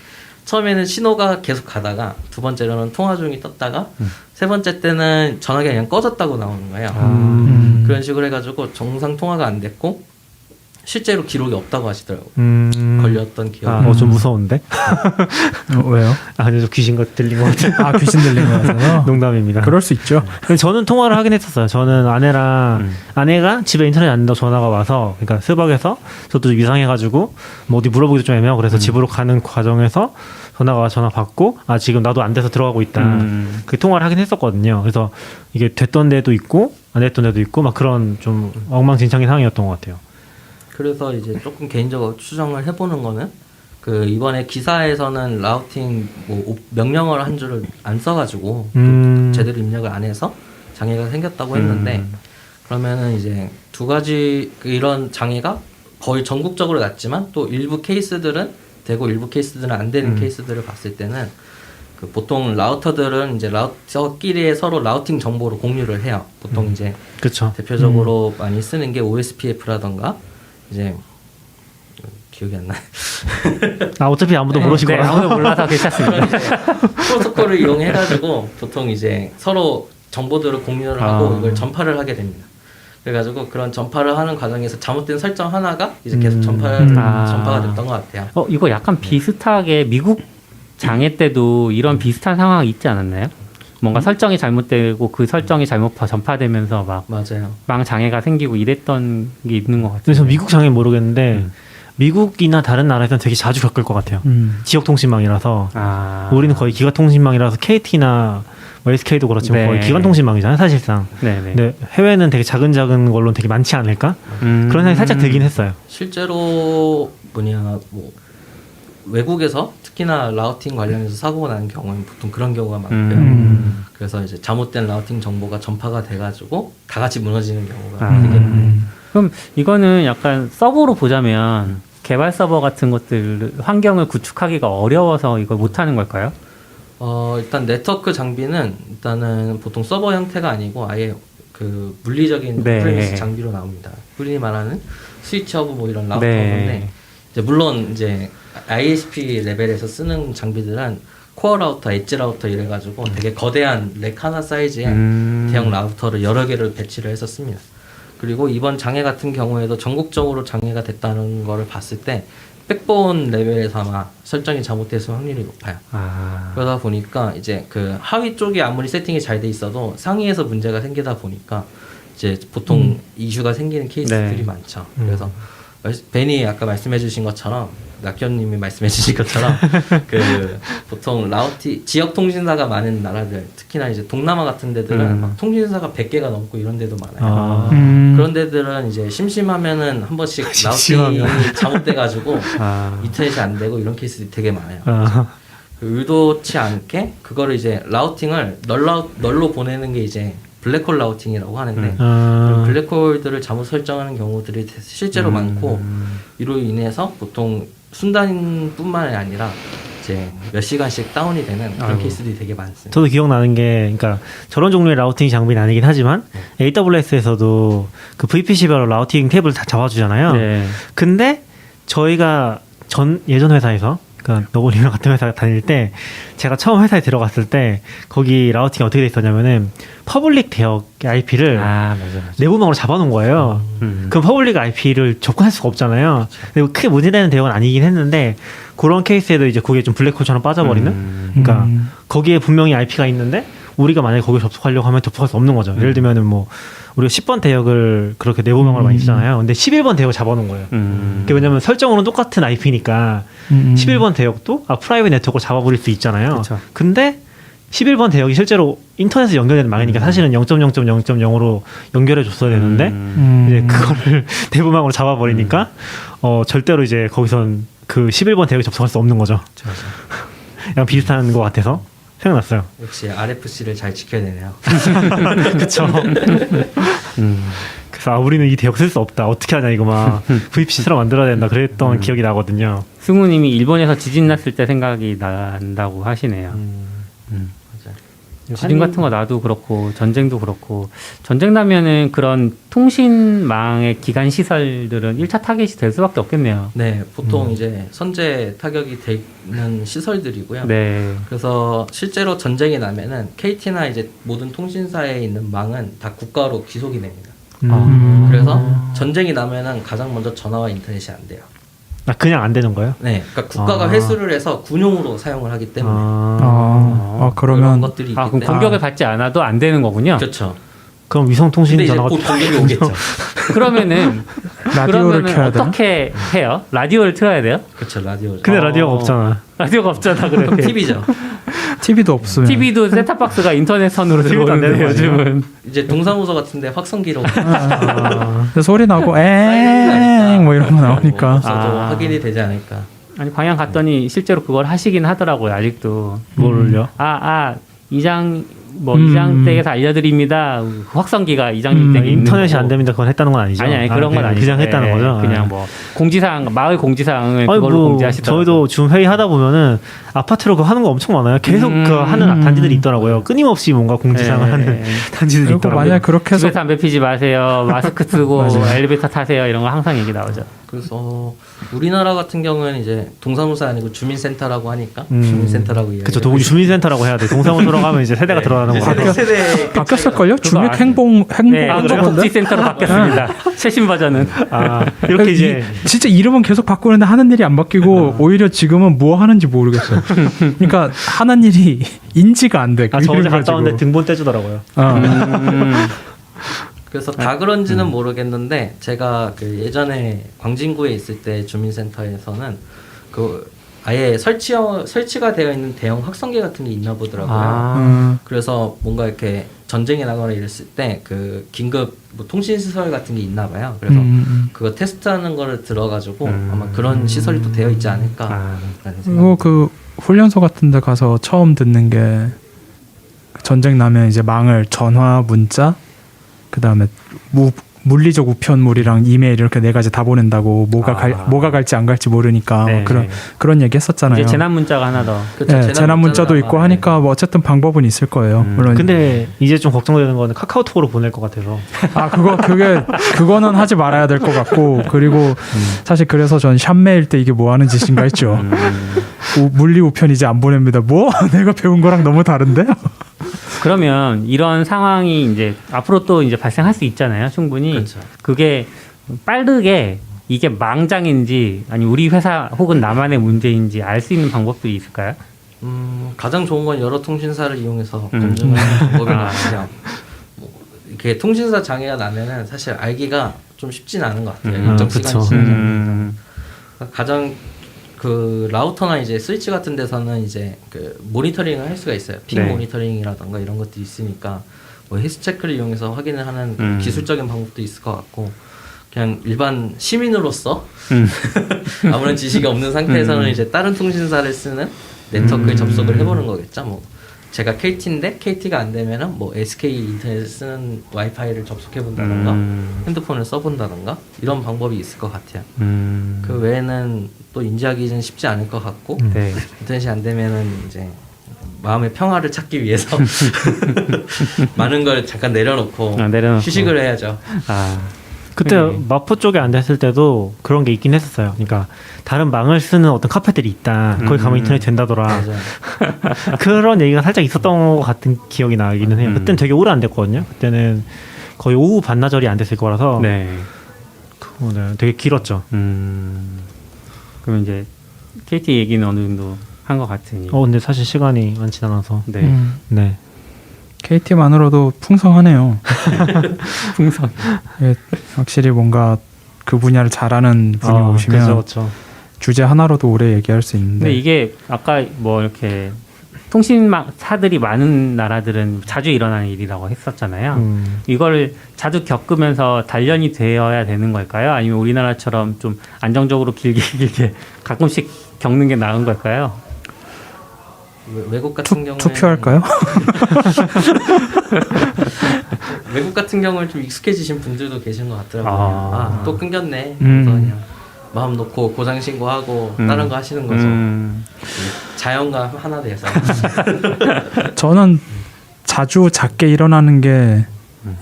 처음에는 신호가 계속 가다가 두 번째로는 통화 중이 떴다가 세 번째 때는 전화기가 그냥 꺼졌다고 나오는 거예요. 그런 식으로 해가지고 정상 통화가 안 됐고 실제로 기록이 없다고 하시더라고요. 걸렸던 기억이. 좀 무서운데? 왜요? 아, 근데 좀 귀신 것 들린 것 같아요. 아 귀신 들린 거 같아서 농담입니다. 그럴 수 있죠. 근데 저는 통화를 하긴 했었어요. 저는 아내가 집에 인터넷 안 된다고 전화가 와서, 그러니까 스벅에서 저도 좀 이상해가지고 뭐 어디 물어보기도 좀 애매하고 그래서 집으로 가는 과정에서 전화 받고 아 지금 나도 안 돼서 들어가고 있다. 그 통화를 하긴 했었거든요. 그래서 이게 됐던 데도 있고 안 됐던 데도 있고 막 그런 좀 엉망진창인 상황이었던 것 같아요. 그래서 이제 조금 개인적으로 추정을 해보는 거는 그 이번에 기사에서는 라우팅 뭐 명령어를 한 줄을 안 써가지고 또 제대로 입력을 안 해서 장애가 생겼다고 했는데 그러면은 이제 두 가지 이런 장애가 거의 전국적으로 났지만 또 일부 케이스들은 되고 일부 케이스들은 안 되는 케이스들을 봤을 때는 그 보통 라우터들은 이제 라우터끼리 서로 라우팅 정보를 공유를 해요. 보통 이제 그렇죠. 대표적으로 많이 쓰는 게 OSPF라던가 이제 기억이 안 나요. 아 어차피 아무도 모르실 네, 거라서. 아무도 몰라서 괜찮습니다. 프로토콜을 이용해가지고 보통 이제 서로 정보들을 공유를 하고 이걸 전파를 하게 됩니다. 그래가지고 그런 전파를 하는 과정에서 잘못된 설정 하나가 이제 계속 전파가 됐던 것 같아요. 이거 약간 비슷하게 미국 장애 때도 이런 비슷한 상황이 있지 않았나요? 뭔가 설정이 잘못되고 그 설정이 잘못 전파되면서 막 맞아요. 망 장애가 생기고 이랬던 게 있는 것 같아요. 그래서 미국 장애 모르겠는데 미국이나 다른 나라에서는 되게 자주 겪을 것 같아요. 지역 통신망이라서 우리는 거의 기가 통신망이라서 KT나 뭐 SK도 그렇지만 네. 거의 기관 통신망이잖아요, 사실상. 네네. 근데 해외는 되게 작은 걸로는 되게 많지 않을까? 그런 생각이 살짝 들긴 했어요. 실제로 뭐 외국에서 특히나 라우팅 관련해서 사고가 나는 경우는 보통 그런 경우가 많고요. 그래서 이제 잘못된 라우팅 정보가 전파가 돼가지고 다 같이 무너지는 경우가 생깁니다. 그럼 이거는 약간 서버로 보자면 개발 서버 같은 것들 환경을 구축하기가 어려워서 이걸 못하는 걸까요? 일단 네트워크 장비는 일단은 보통 서버 형태가 아니고 아예 그 물리적인 네. 프리미스 장비로 나옵니다. 흔히 말하는 스위치하고 뭐 이런 라우터인데 네. 이제 물론 이제 ISP 레벨에서 쓰는 장비들은 코어 라우터, 엣지 라우터 이래가지고 되게 거대한 렉 하나 사이즈의 대형 라우터를 여러 개를 배치를 했었습니다. 그리고 이번 장애 같은 경우에도 전국적으로 장애가 됐다는 거를 봤을 때 백본 레벨에서 아마 설정이 잘못됐을 확률이 높아요. 그러다 보니까 이제 그 하위 쪽이 아무리 세팅이 잘 돼 있어도 상위에서 문제가 생기다 보니까 이제 보통 이슈가 생기는 케이스들이 네. 많죠. 그래서 벤이 아까 말씀해주신 것처럼 낙견님이 말씀해주신 것처럼 그 보통 지역 통신사가 많은 나라들 특히나 이제 동남아 같은 데들은 막 통신사가 100개가 넘고 이런 데도 많아요. 그런 데들은 이제 심심하면은 한 번씩 라우팅이 잘못돼가지고 인터넷이 안 되고 이런 케이스들이 되게 많아요. 의도치 않게 그거를 이제 라우팅을 널로 보내는 게 이제 블랙홀 라우팅이라고 하는데 그런 블랙홀들을 잘못 설정하는 경우들이 실제로 많고 이로 인해서 보통 순단뿐만 아니라 이제 몇 시간씩 다운이 되는 그런 케이스들이 되게 많습니다. 저도 기억나는 게, 그러니까 저런 종류의 라우팅 장비는 아니긴 하지만 AWS에서도 그 VPC별로 라우팅 탭을 다 잡아주잖아요. 네. 근데 저희가 예전 회사에서 그러니까 너구리랑 같은 회사 다닐 때 제가 처음 회사에 들어갔을 때 거기 라우팅이 어떻게 돼 있었냐면은 퍼블릭 대역 IP를 맞아. 내부망으로 잡아놓은 거예요. 그럼 퍼블릭 IP를 접근할 수가 없잖아요. 근데 크게 문제되는 대역은 아니긴 했는데 그런 케이스에도 이제 그게 좀 블랙홀처럼 빠져버리는. 그러니까 거기에 분명히 IP가 있는데 우리가 만약에 거기 접속하려고 하면 접속할 수 없는 거죠. 예를 들면은 뭐 우리가 10번 대역을 그렇게 내부망으로 많이 쓰잖아요. 근데 11번 대역을 잡아놓은 거예요. 그게 왜냐면 설정으로는 똑같은 IP니까 11번 대역도 프라이빗 네트워크로 잡아버릴 수 있잖아요. 그쵸. 근데 11번 대역이 실제로 인터넷에 연결되는 망이니까 사실은 0.0.0.0으로 연결해 줬어야 되는데 이제 그거를 내부망으로 잡아버리니까 절대로 이제 거기선 그 11번 대역에 접속할 수 없는 거죠. 약간 비슷한 것 같아서 생각났어요. 역시 RFC를 잘 지켜야 되네요. 그쵸. 그래서 우리는 이 대역 쓸 수 없다. 어떻게 하냐 이거 막 VPC로 만들어야 된다. 그랬던 기억이 나거든요. 승우님이 일본에서 지진 났을 때 생각이 난다고 하시네요. 맞아요. 지진 같은 거 나도 그렇고 전쟁도 그렇고 전쟁 나면은 그런 통신망의 기간 시설들은 1차 타겟이 될 수밖에 없겠네요. 네, 보통 이제 선제 타격이 되는 시설들이고요. 네. 그래서 실제로 전쟁이 나면은 KT나 이제 모든 통신사에 있는 망은 다 국가로 귀속이 됩니다. 그래서 전쟁이 나면은 가장 먼저 전화와 인터넷이 안 돼요. 그냥 안 되는 거예요? 네, 그러니까 국가가 회수를 해서 군용으로 사용을 하기 때문에 그런 그러면 것들이 있기 그럼 때문에 공격을 받지 않아도 안 되는 거군요. 그렇죠. 그럼 위성 통신 근데 이제 전화가 곧 공격이 오겠죠. 그러면은 라디오를 켜야 되나? 어떻게 해요? 라디오를 틀어야 돼요? 그렇죠, 라디오죠. 근데 라디오가 없잖아. 라디오가 없잖아. 그래. 그럼 TV죠. TV도 없으면 TV도 셋탑박스가 인터넷 선으로 TV도 안 되는 들어오는데 거 아니에요? 요즘은 이제 동사무소 같은데 확성기로 근데 소리 나고 엥 뭐 이런 거 나오니까 없어도 확인이 되지 않을까. 아니 광양 갔더니 실제로 그걸 하시긴 하더라고요. 아직도 뭘요? 이장 뭐 이장 댁에서 알려드립니다. 확성기가 이장님 댁에 있는 인터넷이 거고. 안 됩니다. 그건 했다는 건 아니죠. 아니 그런 건 아니죠. 그냥 했다는 예, 거죠. 그냥 뭐 공지사항 마을 공지사항을 그걸로 공지하시더라고요. 저희도 지금 회의하다 보면은 아파트로 그거 하는 거 엄청 많아요. 계속 그 하는 단지들이 있더라고요. 끊임없이 뭔가 공지사항을 하는 단지들이 그리고 있더라고요. 만약 그렇게 해서 집에 담배 피지 마세요. 마스크 쓰고 엘리베이터 타세요. 이런 거 항상 얘기 나오죠. 그래서 우리나라 같은 경우는 이제 동사무소 아니고 주민센터라고 하니까 주민센터라고 이야기. 그렇죠. 주민센터라고 해야 돼. 동사무소로 가면 이제 세대가 들어가는 거고. 세대 바뀌었을걸요? 그거 주민행복 네, 한국복지센터로 바뀌었습니다. 최신 버전은. 이렇게 이제 진짜 이름은 계속 바꾸는데 하는 일이 안 바뀌고 오히려 지금은 뭐 하는지 모르겠어요. 그러니까 하는 일이 인지가 안 돼. 그 저 어제 이름 갔다 가지고. 왔는데 등본 떼주더라고요. 그래서 다 그런지는 모르겠는데 제가 그 예전에 광진구에 있을 때 주민센터에서는 그 아예 설치가 되어 있는 대형 확성기 같은 게 있나 보더라고요. 그래서 뭔가 이렇게 전쟁에 나거나 이랬을 때 그 긴급 뭐 통신 시설 같은 게 있나 봐요. 그래서 그거 테스트하는 거를 들어가지고 아마 그런 시설이 또 되어 있지 않을까. 라는 그리고 그 훈련소 같은 데 가서 처음 듣는 게 전쟁 나면 이제 망을 전화, 문자, 그다음에 물리적 우편물이랑 이메일 이렇게 네 가지 다 보낸다고 뭐가 갈지 안 갈지 모르니까 네, 그런 얘기 했었잖아요. 이제 재난 문자가 하나 더. 그쵸, 재난 문자도 있고 하니까 뭐 어쨌든 방법은 있을 거예요. 물론 근데 이제 좀 걱정되는 거는 카카오톡으로 보낼 것 같아서. 그거는 하지 말아야 될 것 같고 그리고 사실 그래서 전 샵메일 때 이게 뭐 하는 짓인가 했죠. 물리 우편 이제 안 보냅니다. 뭐 내가 배운 거랑 너무 다른데? 그러면 이런 상황이 이제 앞으로 또 이제 발생할 수 있잖아요. 충분히. 그렇죠. 그게 빠르게 이게 망장인지 아니 우리 회사 혹은 나만의 문제인지 알 수 있는 방법들이 있을까요? 가장 좋은 건 여러 통신사를 이용해서 검증하는 방법인 것 같아요. 뭐 이렇게 통신사 장애가 나면은 사실 알기가 좀 쉽진 않은 것 같아요. 일정 시간이 지나면. 가장 그 라우터나 이제 스위치 같은 데서는 이제 그 모니터링을 할 수가 있어요. 핑 네. 모니터링이라던가 이런 것도 있으니까 뭐 헬스 체크를 이용해서 확인을 하는 기술적인 방법도 있을 것 같고 그냥 일반 시민으로서 아무런 지식이 없는 상태에서는 이제 다른 통신사를 쓰는 네트워크에 접속을 해보는 거겠죠. 뭐 제가 KT인데 KT가 안 되면은 뭐 SK 인터넷을 쓰는 와이파이를 접속해 본다던가 핸드폰을 써본다던가 이런 방법이 있을 것 같아요. 그 외에는 또 인지하기는 쉽지 않을 것 같고 네. 인터넷이 안 되면은 이제 마음의 평화를 찾기 위해서 많은 걸 잠깐 내려놓고 휴식을 해야죠. 그때 마포 쪽에 안 됐을 때도 그런 게 있긴 했었어요. 그러니까 다른 망을 쓰는 어떤 카페들이 있다. 거기 가면 인터넷 된다더라. 맞아요. 그런 얘기가 살짝 있었던 것 같은 기억이 나기는 해요. 그때는 되게 오래 안 됐거든요. 그때는 거의 오후 반나절이 안 됐을 거라서 네. 그거는 되게 길었죠. 그럼 이제 KT 얘기는 어느 정도 한 것 같으니. 근데 사실 시간이 많지 않아서. 네. 네. KT만으로도 풍성하네요. 풍성. 예, 확실히 뭔가 그 분야를 잘하는 분이 오시면 그렇죠. 주제 하나로도 오래 얘기할 수 있는데. 근데 이게 아까 뭐 이렇게 통신사들이 많은 나라들은 자주 일어나는 일이라고 했었잖아요. 이걸 자주 겪으면서 단련이 되어야 되는 걸까요? 아니면 우리나라처럼 좀 안정적으로 길게 가끔씩 겪는 게 나은 걸까요? 외국 같은 경우는 투표할까요? 외국 같은 경우는 좀 익숙해지신 분들도 계신 것 같더라고요. 또 끊겼네. 그래서 그냥 마음 놓고 고장 신고하고 다른 거 하시는 거죠. 자연과 하나 돼서. 저는 자주 작게 일어나는 게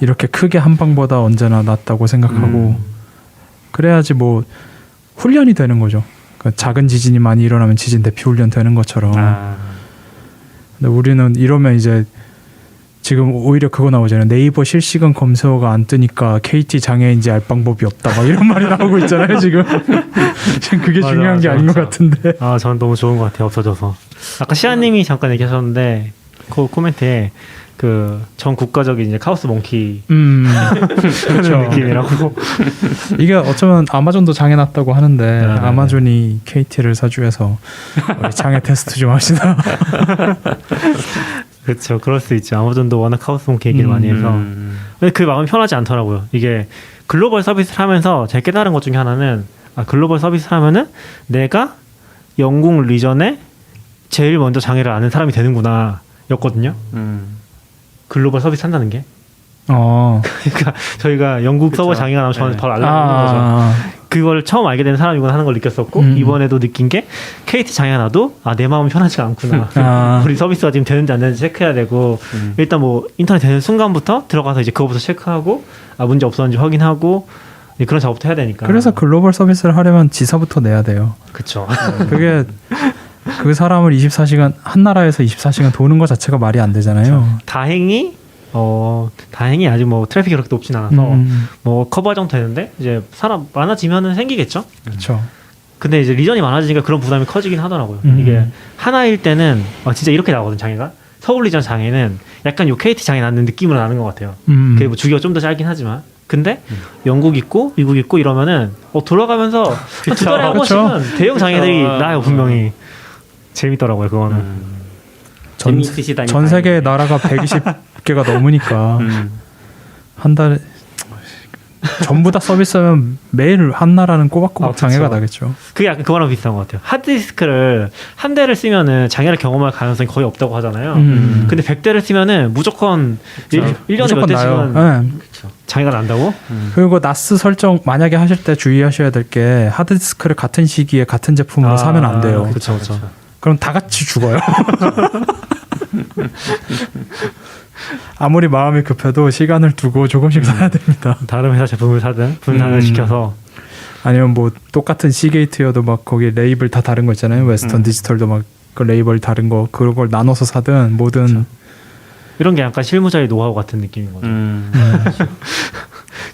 이렇게 크게 한 방보다 언제나 낫다고 생각하고 그래야지 뭐 훈련이 되는 거죠. 그러니까 작은 지진이 많이 일어나면 지진 대피 훈련 되는 것처럼. 근데 우리는 이러면 이제 지금 오히려 그거 나오잖아요. 네이버 실시간 검색어가 안 뜨니까 KT 장애인지 알 방법이 없다. 막 이런 말이 나오고 있잖아요. 지금 그게 중요한 게 아닌 것 같은데. 저는 너무 좋은 것 같아요. 없어져서. 아까 시아님이 잠깐 얘기하셨는데 그 코멘트에 그 전 국가적인 이제 카오스 몽키 그렇죠. 느낌이라고. 이게 어쩌면 아마존도 장애 났다고 하는데 아마존이 KT를 사주해서 장애 테스트 좀 합시다. 그렇죠. 그럴 수 있죠. 아마존도 워낙 카오스 몽키 얘기를 많이 해서. 근데 그 마음이 편하지 않더라고요. 이게 글로벌 서비스를 하면서 제가 깨달은 것 중에 하나는 글로벌 서비스를 하면은 내가 영국 리전에 제일 먼저 장애를 아는 사람이 되는구나 였거든요. 글로벌 서비스 한다는 게. 그러니까 저희가 영국 서버 장애가 나면 저는 바로 알람이 오는 거죠. 그걸 처음 알게 된 사람이구나 하는 걸 느꼈었고 이번에도 느낀 게 KT 장애가 나도 내 마음은 편하지가 않구나. 우리 서비스가 지금 되는지 안 되는지 체크해야 되고 일단 뭐 인터넷 되는 순간부터 들어가서 이제 그거부터 체크하고 문제 없었는지 확인하고 그런 작업도 해야 되니까. 그래서 글로벌 서비스를 하려면 지사부터 내야 돼요. 그렇죠. 그게 그 사람을 24시간 한 나라에서 24시간 도는 것 자체가 말이 안 되잖아요. 다행히 아직 뭐 트래픽이 그렇게 높진 않아서 뭐 커버 정도 되는데 이제 사람 많아지면은 생기겠죠. 그렇죠. 근데 이제 리전이 많아지니까 그런 부담이 커지긴 하더라고요. 이게 하나일 때는 진짜 이렇게 나거든 장애가. 서울 리전 장애는 약간 요 KT 장애 나는 느낌으로 나는 것 같아요. 그게 뭐 주기가 좀 더 짧긴 하지만. 근데 영국 있고 미국 있고 이러면은 돌아가면서 한 두 달에 한 번씩은 대형 장애들이 나요 분명히. 재밌더라고요 그거는. 전 세계 나라가 120개가 넘으니까 한 달에 전부 다 서비스하면 매일 한 나라는 꼬박꼬박 장애가 나겠죠. 그게 약간 그거랑 비슷한 것 같아요. 하드디스크를 한 대를 쓰면은 장애를 경험할 가능성이 거의 없다고 하잖아요. 근데 100대를 쓰면은 무조건 1년에 몇 대씩은 장애가 난다고? 그리고 나스 설정 만약에 하실 때 주의하셔야 될 게 하드디스크를 같은 시기에 같은 제품으로 사면 안 돼요. 그렇죠. 그럼 다 같이 죽어요. 아무리 마음이 급해도 시간을 두고 조금씩 사야 됩니다. 다른 회사 제품을 사든 분산을 시켜서. 아니면 뭐 똑같은 시게이트여도 막 거기 레이블 다 다른 거 있잖아요. 웨스턴 디지털도 막 그 레이블 다른 거 그런 걸 나눠서 사든 뭐든. 그렇죠. 이런 게 약간 실무자의 노하우 같은 느낌인 거죠.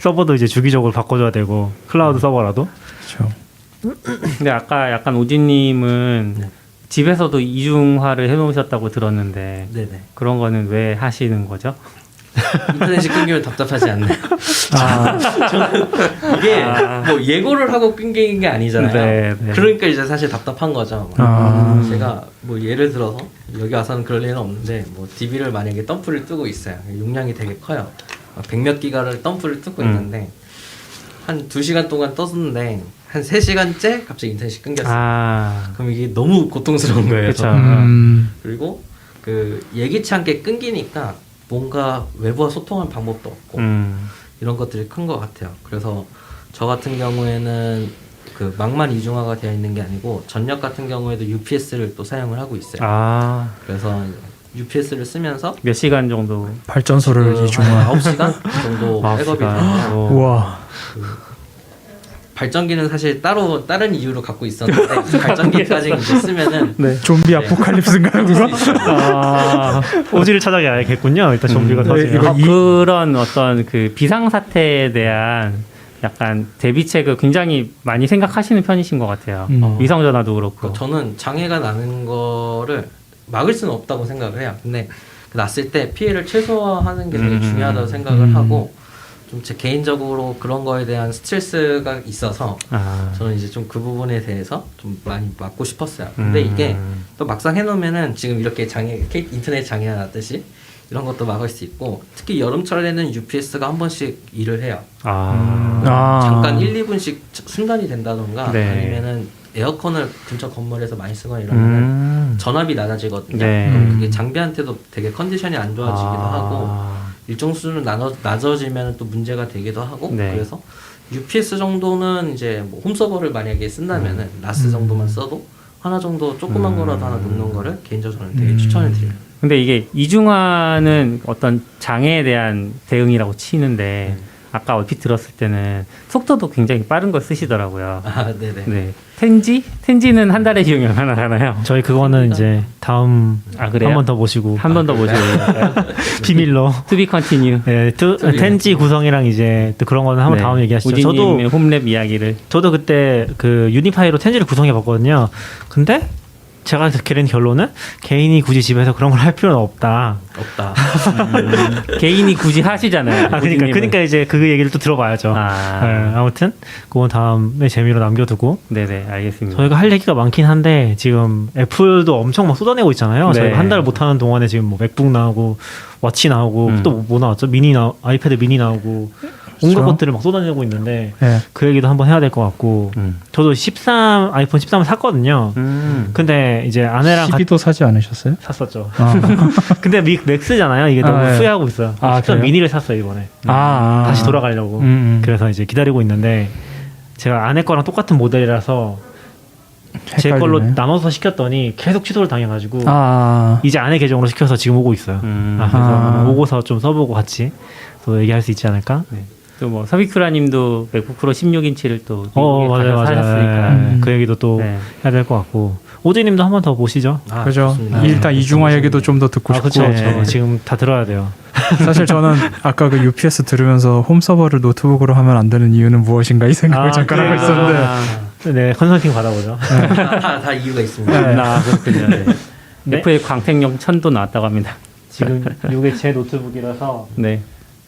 서버도 이제 주기적으로 바꿔줘야 되고 클라우드 서버라도. 그렇죠. 근데 아까 약간 오진님은 집에서도 이중화를 해놓으셨다고 들었는데 네네. 그런 거는 왜 하시는 거죠? 인터넷이 끊기면 답답하지 않나요? 이게 뭐 예고를 하고 끊긴 게 아니잖아요. 네. 그러니까 이제 사실 답답한 거죠. 제가 뭐 예를 들어서 여기 와서는 그럴 일은 없는데 뭐 DB를 만약에 덤프를 뜨고 있어요. 용량이 되게 커요. 100몇 기가를 덤프를 뜨고 있는데 한 2시간 동안 떴는데 한 3시간째 갑자기 인터넷이 끊겼어요. 그럼 이게 너무 고통스러운 거예요. 그리고 그 예기치 않게 끊기니까 뭔가 외부와 소통할 방법도 없고 이런 것들이 큰 것 같아요. 그래서 저 같은 경우에는 그 망만 이중화가 되어 있는 게 아니고 전력 같은 경우에도 UPS를 또 사용을 하고 있어요. 그래서 UPS를 쓰면서 몇 시간 정도 발전소를 이중화 9시간 정도 백업이 되고 우와. 발전기는 사실 따로 다른 이유로 갖고 있었는데 발전기까지 이제 쓰면은 좀비 아포칼립스인가요 그거? 오지를 찾아가야겠군요. 일단 좀비가 터지면. 그런 어떤 그 비상사태에 대한 약간 대비책을 굉장히 많이 생각하시는 편이신 것 같아요. 위성전화도 그렇고. 저는 장애가 나는 거를 막을 수는 없다고 생각을 해요. 근데 났을 때 피해를 최소화하는 게 되게 중요하다고 생각을 하고 좀 제 개인적으로 그런 거에 대한 스트레스가 있어서 저는 이제 좀 그 부분에 대해서 좀 많이 막고 싶었어요. 근데 이게 또 막상 해놓으면은 지금 이렇게 인터넷 장애가 났듯이 이런 것도 막을 수 있고 특히 여름철에는 UPS가 한 번씩 일을 해요. 잠깐 1, 2분씩 순간이 된다던가 아니면은 에어컨을 근처 건물에서 많이 쓰거나 이러면 전압이 낮아지거든요. 그럼 그게 장비한테도 되게 컨디션이 안 좋아지기도 하고 일정 수준은 낮아지면 또 문제가 되기도 하고 그래서 UPS 정도는 이제 뭐 홈서버를 만약에 쓴다면은 라스 정도만 써도 하나 정도 조그만 거라도 하나 놓는 거를 개인적으로 저는 되게 추천을 드려요. 근데 이게 이중화는 어떤 장애에 대한 대응이라고 치는데 아까 얼핏 들었을 때는 속도도 굉장히 빠른 걸 쓰시더라고요. 네네. 네. 텐지는 한 달에 비용이 얼마나 하나요? 저희 그거는 이제 다음 한 번 더 모시고 한 번 더 모시고 비밀로 To be continue. 네, 텐지 구성이랑 이제 또 그런 거는 한번 다음 얘기하시죠. 저도 홈랩 이야기를. 저도 그때 그 유니파이로 텐지를 구성해 봤거든요. 근데 제가 내린 결론은 개인이 굳이 집에서 그런 걸 할 필요는 없다. 개인이 굳이 하시잖아요. 그러니까 이제 그 얘기를 또 들어봐야죠. 아무튼 그건 다음에 재미로 남겨두고. 네네, 알겠습니다. 저희가 할 얘기가 많긴 한데 지금 애플도 엄청 막 쏟아내고 있잖아요. 저희가 한 달 못하는 동안에 지금 뭐 맥북 나오고 워치 나오고 또 뭐 나왔죠? 아이패드 미니 나오고 온갖 것들을 막 쏟아내고 있는데 네. 그 얘기도 한번 해야 될 것 같고 저도 아이폰 13을 샀거든요. 근데 이제 아내랑 12도 사지 않으셨어요? 샀었죠. 아, 근데 맥스잖아요. 이게 너무 네. 후회하고 있어요. 아, 13 그래요? 미니를 샀어요 이번에. 다시 다시 돌아가려고. 그래서 이제 기다리고 있는데 제가 아내 거랑 똑같은 모델이라서 제 걸로 나눠서 시켰더니 계속 취소를 당해가지고 이제 아내 계정으로 시켜서 지금 오고 있어요. 그래서 오고서 좀 써보고 같이 또 얘기할 수 있지 않을까? 네. 또 뭐 서비크라님도 맥북 프로 16인치를 또 맞아요. 사셨으니까. 그 얘기도 또 네. 해야 될 것 같고 오재님도 한 번 더 보시죠. 그죠. 일단 이중화 얘기도 좀 더 듣고 싶고. 그렇죠. 지금 다 들어야 돼요. 사실 저는 아까 그 UPS 들으면서 홈 서버를 노트북으로 하면 안 되는 이유는 무엇인가 이 생각을 잠깐 하고 있었는데. 네, 컨설팅 받아보죠. 다 이유가 있습니다. 그렇군요. 네. 네. FA 광택용 1000도 나왔다고 합니다. 지금 이게 제 노트북이라서 네.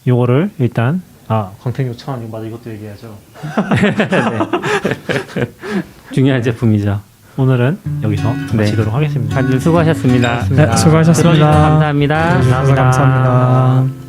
요거를 일단 광택 6,000원 이거 맞아 이것도 얘기하죠. 중요한 제품이죠. 오늘은 여기서 마치도록 하겠습니다. 다들 수고하셨습니다. 네, 수고하셨습니다. 들어주셔서 감사합니다. 감사합니다.